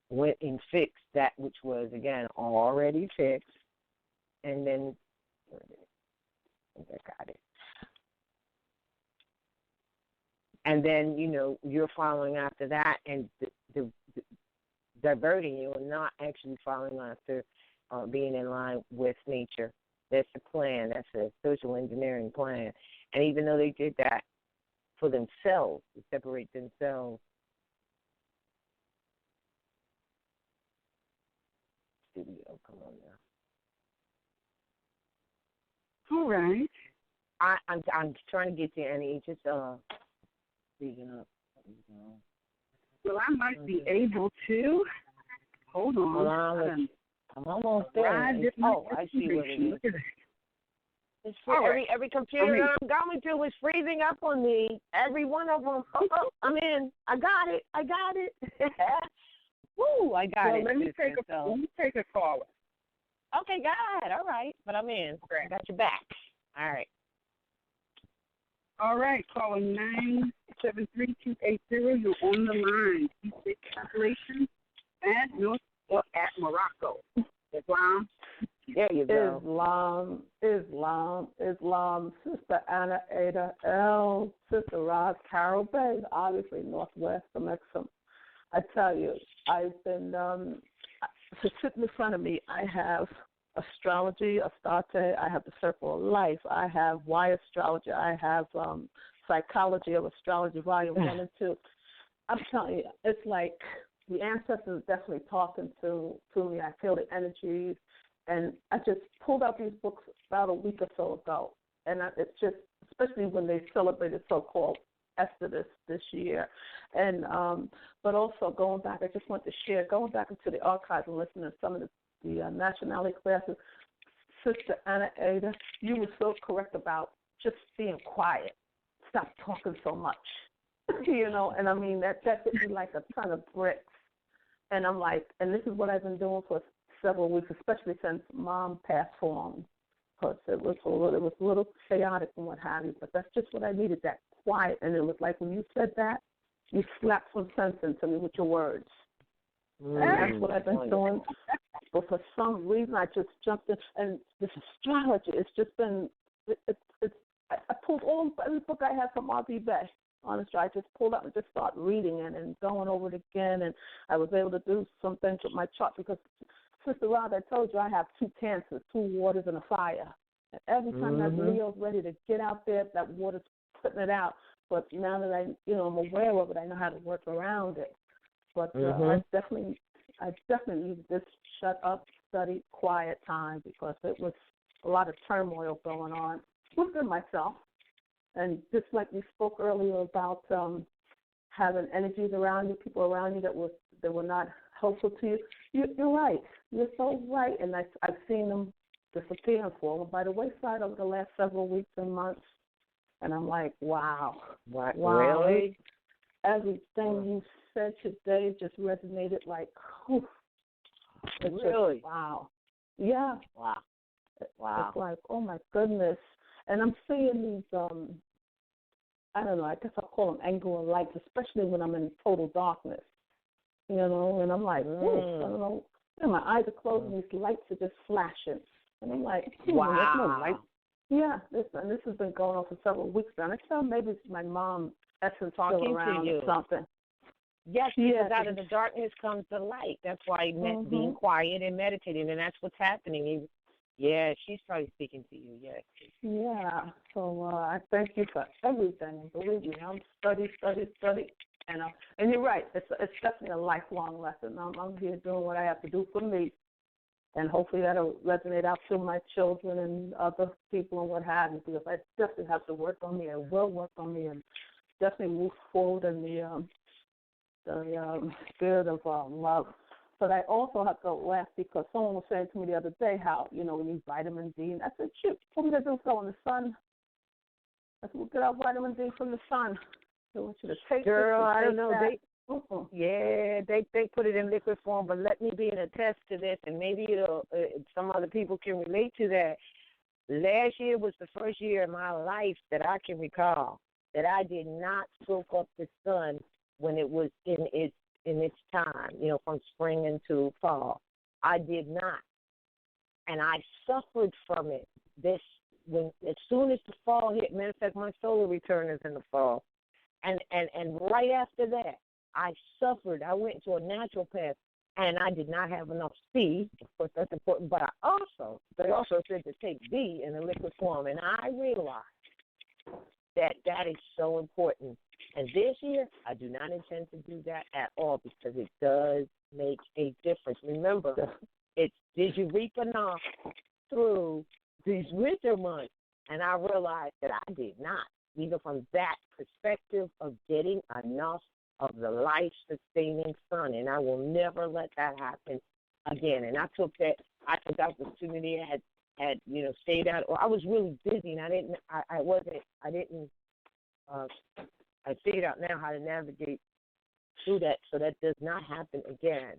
went and fixed that which was again already fixed, and then. I got it. And then, you're following after that and the diverting you and not actually following after being in line with nature. That's the plan. That's a social engineering plan. And even though they did that for themselves, to separate themselves, studio, come on now. All right. I'm trying to get you, Annie. Just speaking up. Well, I might be able to. Hold on. Hold on. I'm almost there. I see what it is. Look at that. It's every Right. computer that I'm going to is freezing up on me. Every one of them. I'm in. I got it. Woo, I got it. Let me take a caller. Okay, God. All right. But I'm in. I got your back. All right. All right. Calling 973-280. You're on the line. Keep the calculation at North or at Morocco. Islam. There you go. Islam. Sister Anna Ada L. Sister Roz Carol Bay, obviously Northwest from Exum. I tell you, I've been, sitting in front of me, I have astrology, Astarte, I have the Circle of Life, I have Why Astrology, I have Psychology of Astrology, Volume 1 and 2. I'm telling you, it's like the ancestors definitely talking to me. I feel the energies. And I just pulled out these books about a week or so ago. And it's just, especially when they celebrated so-called Ester this year. And but also going back, I just want to share, going back into the archives and listening to some of the nationality classes. Sister Anna Ada, you were so correct about just being quiet. Stop talking so much. And I mean, that hit me like a ton of bricks. And I'm like, and this is what I've been doing for several weeks, especially since Mom passed on, because it was a little chaotic and what have you. But that's just what I needed, that quiet. And it was like when you said that, you slapped some sense into me with your words. And that's what I've been doing. But for some reason, I just jumped in. And this astrology, it's just been, I pulled every book I had from RVBey. Honestly, I just pulled up and just started reading it and going over it again. And I was able to do some things with my chart because, Sister Rob, I told you I have 2 cancers, 2 waters, and a fire. And every time that Leo's ready to get out there, that water's putting it out. But now that I'm aware of it, I know how to work around it. But I definitely needed this shut up, study, quiet time because it was a lot of turmoil going on within myself. And just like we spoke earlier about having energies around you, people around you that were not helpful to you, you're right. You're so right. And I've seen them disappear and fall by the wayside over the last several weeks and months. And I'm like, wow. Wow. Really? Everything you said today just resonated like, whew. Really? Just, wow. Yeah. Wow. It's like, oh, my goodness. And I'm seeing these, I don't know, I guess I'll call them anger and lights, especially when I'm in total darkness, and I'm like, I don't know, my eyes are closed and these lights are just flashing. And I'm like, wow. There's no light. Yeah, this has been going on for several weeks now. And I thought maybe it's my mom essence talking around to you or something. Yes, because out of the darkness comes the light. That's why being quiet and meditating, and that's what's happening. Yeah, she's probably speaking to you, yes. Yeah, so I thank you for everything. Believe me, I'm study. And you're right, it's definitely a lifelong lesson. I'm here doing what I have to do for me, and hopefully that'll resonate out to my children and other people and what have you, because I definitely have to work on me and will work on me and definitely move forward in the spirit of love. But I also have to laugh because someone was saying to me the other day how, we need vitamin D. And I said, shoot, what are we going to do? Go in the sun? I said, we'll get our vitamin D from the sun. They want you to take Girl, I don't know. They put it in liquid form, but let me be an attest to this, and maybe some other people can relate to that. Last year was the first year in my life that I can recall that I did not soak up the sun when it was in its time, from spring into fall. I did not. And I suffered from it. As soon as the fall hit, matter of fact, my solar return is in the fall. And right after that, I suffered. I went to a naturopath, and I did not have enough C. Of course, that's important. But they also said to take D in a liquid form. And I realized that is so important. And this year, I do not intend to do that at all because it does make a difference. Remember, it's did you reap enough through these winter months? And I realized that I did not, even from that perspective of getting enough of the life-sustaining sun, and I will never let that happen again. And I took that. I took the opportunity. I had stayed out, or I was really busy, and I figured out now how to navigate through that so that does not happen again.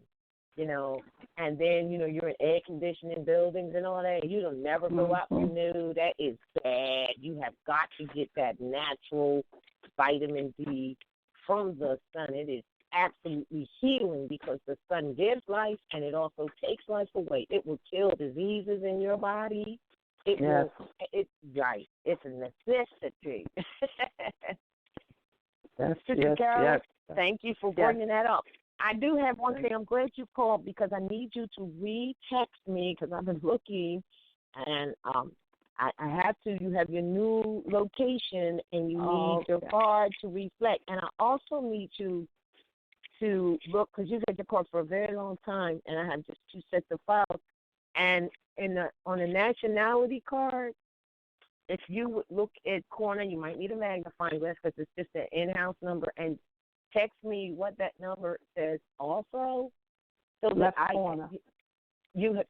And then, you're in air conditioning buildings and all that. You don't never go out nude. That is bad. You have got to get that natural vitamin D from the sun. It is absolutely healing because the sun gives life and it also takes life away. It will kill diseases in your body. It's right. It's a necessity. Sister Carol, thank you for bringing that up. I do have one thing. I'm glad you called because I need you to re-text me because I've been looking, and I have to. You have your new location, and you need your card to reflect. And I also need you to look because you've had your card for a very long time, and I have just 2 sets of files. And on the nationality card, if you would look at corner, you might need a magnifying glass because it's just an in-house number, and text me what that number says also. So left corner. You have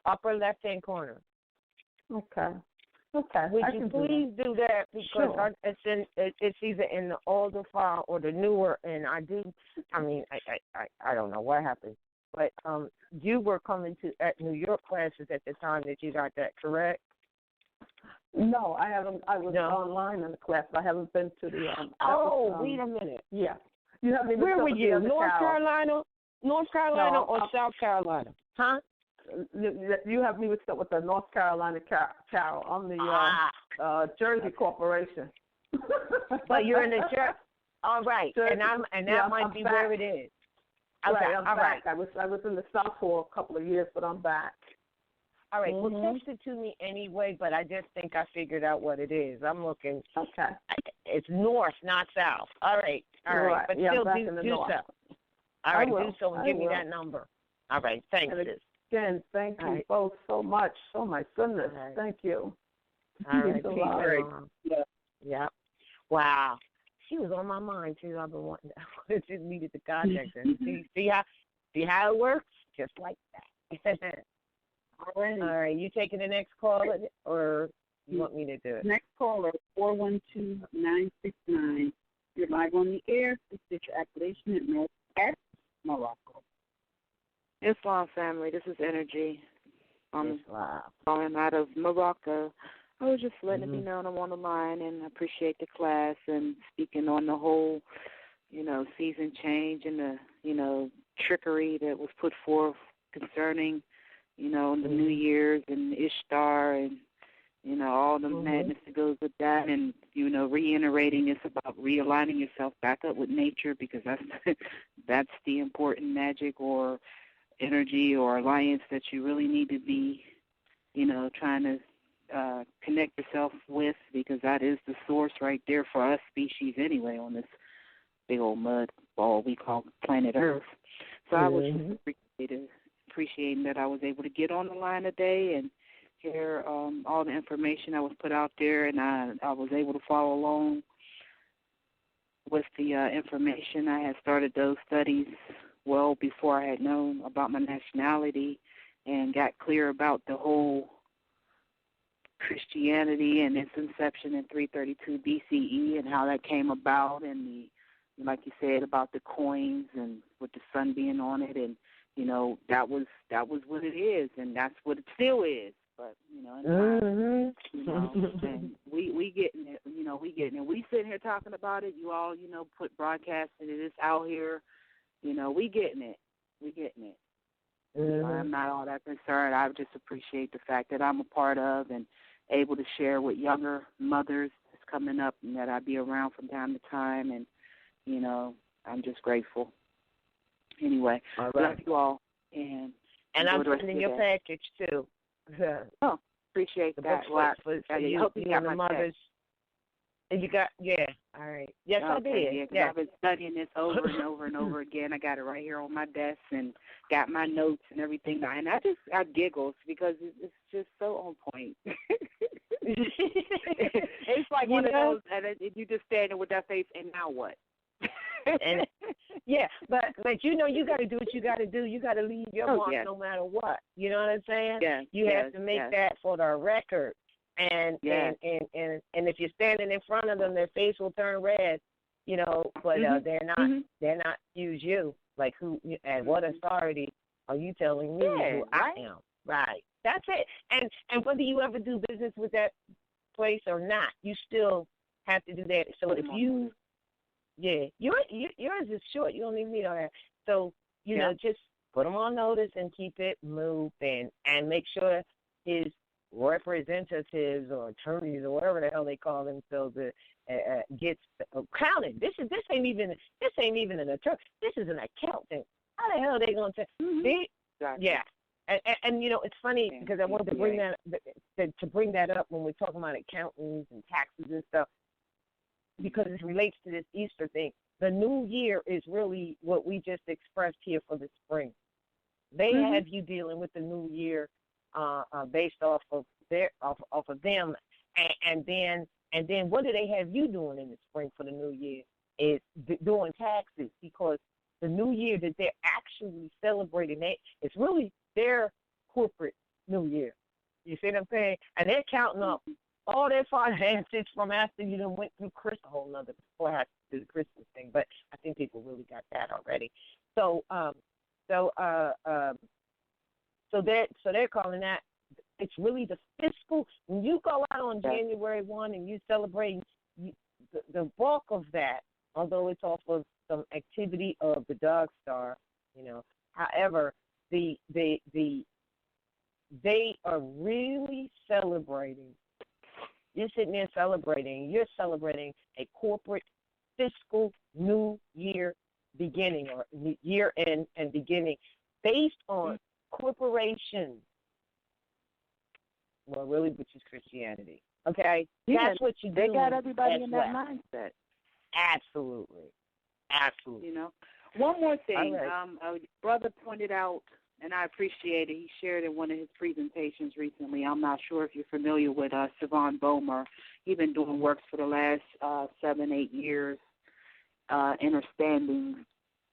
upper left-hand corner. Okay. Would you please do that because it's either in the older file or the newer, and I don't know what happened. But you were coming at New York classes at the time that you got that, correct? No, I haven't. I was online in the class. I haven't been to the. Wait a minute. Yeah. You have me. Where were you? North Carolina or South Carolina? Huh? You have me mixed up with the North Carolina Carol. I'm the Jersey Corporation. But you're in the Jersey. All right, Jersey. And that might be back. Where it is. Okay, right, I'm back. Right. I was in the South for a couple of years, but I'm back. All right, well, text it to me anyway, but I just think I figured out what it is. I'm looking. Okay. It's north, not south. All right. But still do so. All right, do so and give me that number. All right, thanks. Again, thank you both so much. Oh, my goodness. Right. Thank you. All right, Yeah. Wow. She was on my mind, too. I've been wanting to. I just needed to contact her. See how it works? Just like that. All right. You taking the next call, or you want me to do it? Next caller, 412-969. You're live on the air. This is your activation at Northwest Morocco. Islam family, this is Energy. I'm calling out of Morocco. I was just letting it be known I'm on the line and I appreciate the class and speaking on the whole, season change and the, trickery that was put forth concerning, the New Year's and Ishtar and, all the madness that goes with that and, reiterating it's about realigning yourself back up with nature because that's the important magic or energy or alliance that you really need to be, trying to connect yourself with because that is the source right there for us species anyway on this big old mud ball we call planet Earth. So I was just appreciating that I was able to get on the line today and hear all the information that was put out there, and I was able to follow along with the information. I had started those studies well before I had known about my nationality and got clear about the whole Christianity and its inception in 332 BCE and how that came about and like you said about the coins and with the sun being on it and that was what it is and that's what it still is. But and we getting it. We getting it. We sitting here talking about it. You all put broadcasting it. It's out here. We getting it. We getting it. I'm not all that concerned. I just appreciate the fact that I'm a part of and able to share with younger mothers that's coming up and that I be around from time to time. And, I'm just grateful. Anyway, love you all. And I'm sending your package, too. Oh, appreciate that. I hope you got my mothers. And you got, all right. Yes, I did. Yeah, I've been studying this over and over and over again. I got it right here on my desk and got my notes and everything. And I giggles because it's just so on point. It's like one of those, and you just standing with that face, and now what? And yeah, but you know, you got to do what you got to do. You got to leave your mark no matter what. You know what I'm saying? Yeah. You have to make that for the record. And if you're standing in front of them, their face will turn red. You know, but they're not use you. Like who and what authority are you telling me who I am? Right. That's it. And whether you ever do business with that place or not, you still have to do that. So if you, yours is short. You don't even need all that. So you know, just put them on notice and keep it moving, and make sure his representatives or attorneys or whatever the hell they call themselves gets counted. This ain't even an attorney. This is an accountant. How the hell are they going to? Exactly. Yeah. And you know, it's funny because I wanted to bring that up when we're talking about accountants and taxes and stuff, because it relates to this Easter thing. The new year is really what we just expressed here for the spring. They have you dealing with the new year based off of them, and then what do they have you doing in the spring for the new year is doing taxes, because the new year that they're actually celebrating, it's really their corporate new year. You see what I'm saying? And they're counting up all their finances from after you done went through Christmas, a whole nother before I had to do the Christmas thing, but I think people really got that already. So they're calling that, it's really the fiscal. When you go out on January 1 and you celebrate, the bulk of that, although it's off of some activity of the dog star, you know, however, they are really celebrating. You're sitting there celebrating. You're celebrating a corporate fiscal new year beginning, or year end and beginning, based on corporations. Well, really, which is Christianity. Okay? That's what you do. They got everybody in that mindset. Absolutely. You know, one more thing. A brother pointed out, and I appreciate it. He shared in one of his presentations recently. I'm not sure if you're familiar with Savon Bomer. He's been doing works for the last 7-8 years. Inner Standings,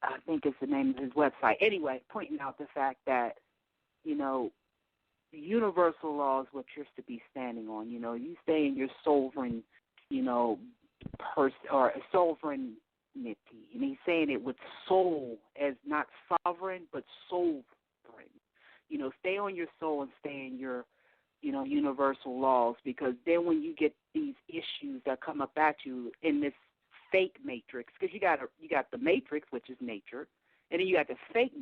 I think is the name of his website. Anyway, pointing out the fact that, you know, universal law is what you're to be standing on. You know, you stay in your sovereign, you know, or sovereignty. And he's saying it with soul, as not sovereign, but sovereign. You know, stay on your soul and stay in your, you know, universal laws, because then when you get these issues that come up at you in this fake matrix, because you got the matrix, which is nature, and then you got the fake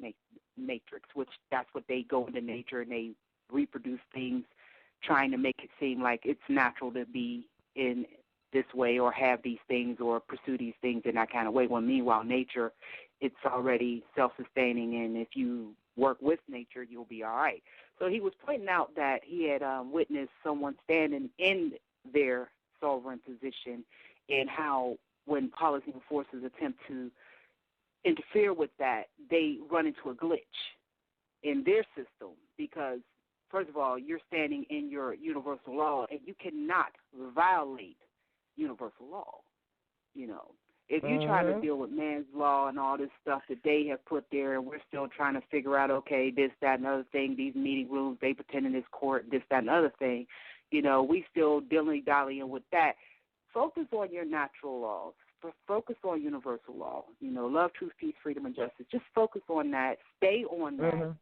matrix, which that's what they go into nature and they reproduce things, trying to make it seem like it's natural to be in this way or have these things or pursue these things in that kind of way, when meanwhile nature, it's already self-sustaining, and if you work with nature, you'll be all right. So he was pointing out that he had witnessed someone standing in their sovereign position, and how when policy enforcers attempt to interfere with that, they run into a glitch in their system, because first of all, you're standing in your universal law, and you cannot violate universal law. You know, if you try to deal with man's law and all this stuff that they have put there, and we're still trying to figure out, okay, this, that, and other thing, these meeting rooms, they pretend in this court, this, that, and other thing, you know, we still dilly-dallying with that. Focus on your natural laws. Focus on universal law. You know, love, truth, peace, freedom, and justice. Just focus on that. Stay on that.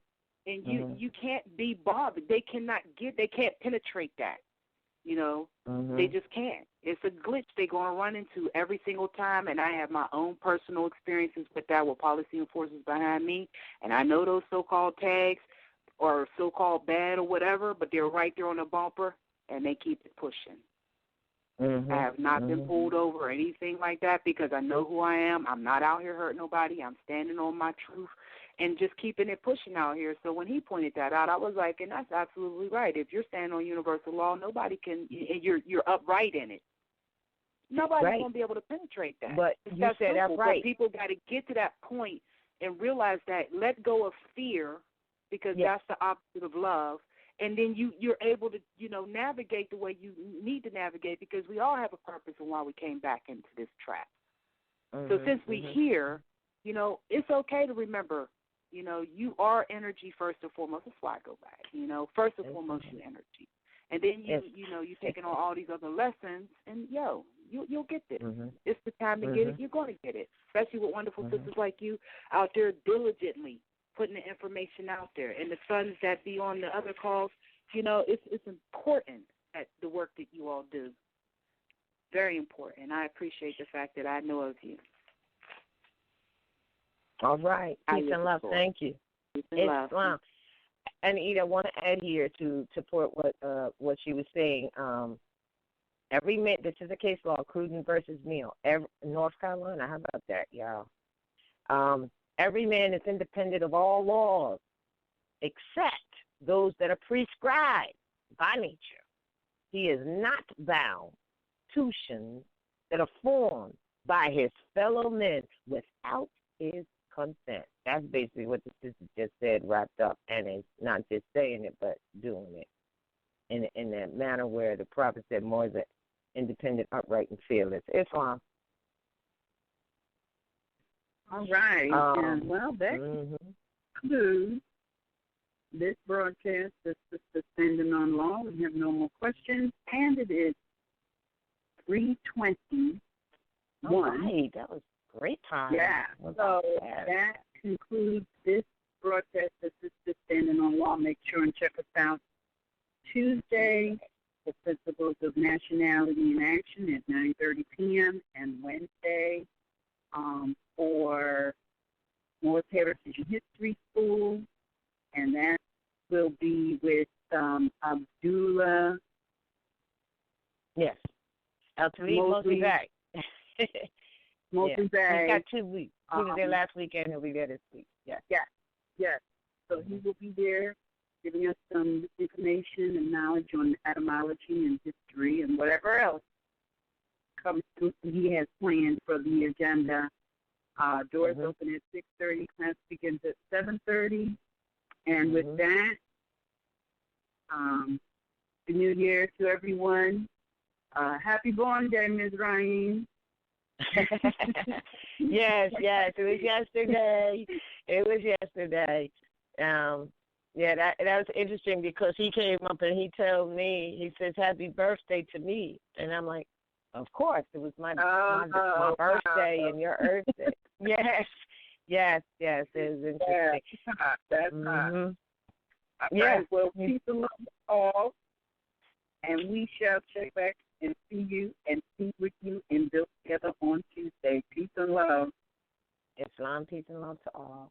And you can't be bothered. They can't penetrate that. You know, they just can't. It's a glitch they're going to run into every single time, and I have my own personal experiences with that, with policy enforcers behind me, and I know those so-called tags or so-called bad or whatever, but they're right there on the bumper, and they keep it pushing. I have not been pulled over or anything like that, because I know who I am. I'm not out here hurting nobody. I'm standing on my truth and just keeping it pushing out here. So when he pointed that out, I was like, and that's absolutely right. If you're standing on universal law, nobody can, and you're upright in it, nobody's going to be able to penetrate that. But you said upright. But people got to get to that point and realize that, let go of fear, because that's the opposite of love. And then you're able to, you know, navigate the way you need to navigate, because we all have a purpose and why we came back into this trap. So since we're here, you know, it's okay to remember, you know, you are energy first and foremost. That's why I go back. You know, first and foremost, you're energy. And then you know, you're taking on all these other lessons, and you'll get this. It's the time to get it. You're going to get it, especially with wonderful sisters like you out there diligently putting the information out there. And the sons that be on the other calls, you know, it's important that the work that you all do. Very important. I appreciate the fact that I know of you. All right. Peace and love. Thank you. Peace and love. Islam. And Ida, I want to add here to support what she was saying. Every man, this is a case law, Cruden versus Neal. North Carolina, how about that, y'all? Every man is independent of all laws except those that are prescribed by nature. He is not bound to institutions that are formed by his fellow men without his consent. That's basically what the sister just said, wrapped up, and it's not just saying it, but doing it in that manner where the prophet said more is independent, upright, and fearless. Islam. All right. And, well, that concludes this broadcast. This is Standing on Law. We have no more questions. And it is 3:21. Right. That was great time. Yeah. So that concludes this broadcast. This is Standing on Law. Make sure and check us out Tuesday, the Principles of Nationality in Action at 9:30 p.m. and Wednesday for Moorish Heritage and History School, and that will be with Abdullah. Yes. Mostly back. Mostly back. He's got 2 weeks. He was there last weekend. He'll be there this week. Yes. Yes. So he will be there giving us some information and knowledge on etymology and history and whatever else comes through he has planned for the agenda. Doors open at 6:30. Class begins at 7:30. And with that, the New Year to everyone. Happy born day, Ms. Ryan. Yes. It was yesterday. That was interesting because he came up and he told me, he says, happy birthday to me. And I'm like, of course, it was my birthday and your Earth Day. Yes, it was interesting. That's hot. Yes, well, peace and love to all, and we shall check back and see you and speak with you and build together on Tuesday. Peace and love. Islam, peace and love to all.